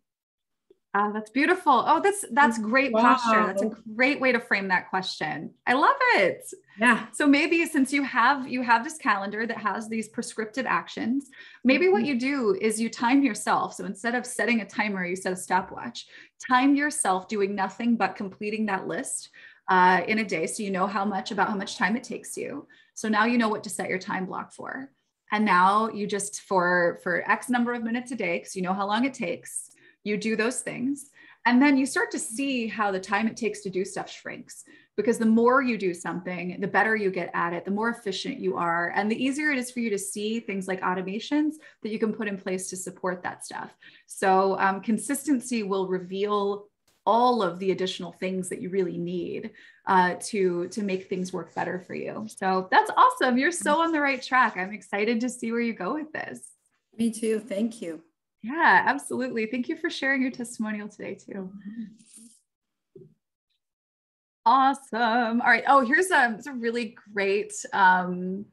That's beautiful. Oh, that's great posture. That's a great way to frame that question. I love it. Yeah. So maybe since you have this calendar that has these prescriptive actions, maybe what you do is you time yourself. So instead of setting a timer, you set a stopwatch. Time yourself doing nothing but completing that list in a day. So you know how much time it takes you. So now you know what to set your time block for. And now you just for X number of minutes a day, because you know how long it takes, you do those things. And then you start to see how the time it takes to do stuff shrinks, because the more you do something, the better you get at it, the more efficient you are, and the easier it is for you to see things like automations that you can put in place to support that stuff. So consistency will reveal all of the additional things that you really need to make things work better for you. So that's awesome. You're so on the right track. I'm excited to see where you go with this. Me too. Thank you. Yeah, absolutely. Thank you for sharing your testimonial today too. Awesome. All right. Oh, here's a really great comment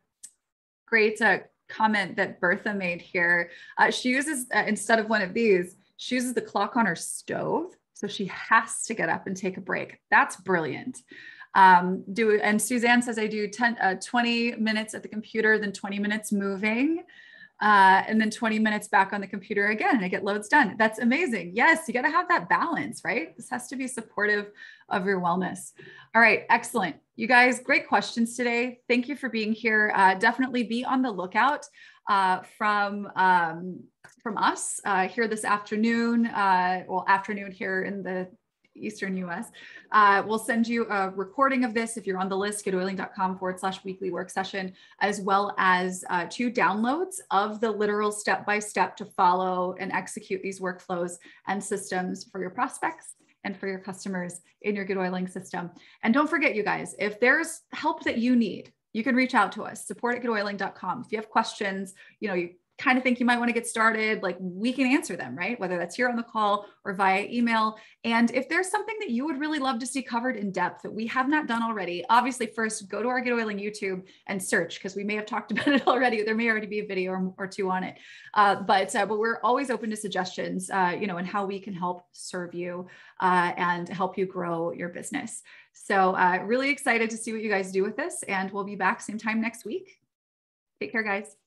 that Bertha made here. She uses, instead of one of these, she uses the clock on her stove. So she has to get up and take a break. That's brilliant. And Suzanne says, I do 20 minutes at the computer, then 20 minutes moving, and then 20 minutes back on the computer again, and I get loads done. That's amazing. Yes, you got to have that balance, right? This has to be supportive of your wellness. All right, excellent. You guys, great questions today. Thank you for being here. Definitely be on the lookout from us here this afternoon, afternoon here in the Eastern US. We'll send you a recording of this if you're on the list, getoiling.com/weekly work session, as well as 2 downloads of the literal step-by-step to follow and execute these workflows and systems for your prospects and for your customers in your GetOiling system. And don't forget, you guys, if there's help that you need, you can reach out to us, support@getoiling.com. If you have questions, you kind of think you might want to get started, like, we can answer them, right? Whether that's here on the call or via email. And if there's something that you would really love to see covered in depth that we have not done already, obviously first go to our GetOiling YouTube and search, because we may have talked about it already. There may already be a video or 2 on it. But we're always open to suggestions, and how we can help serve you and help you grow your business. So really excited to see what you guys do with this, and we'll be back same time next week. Take care, guys.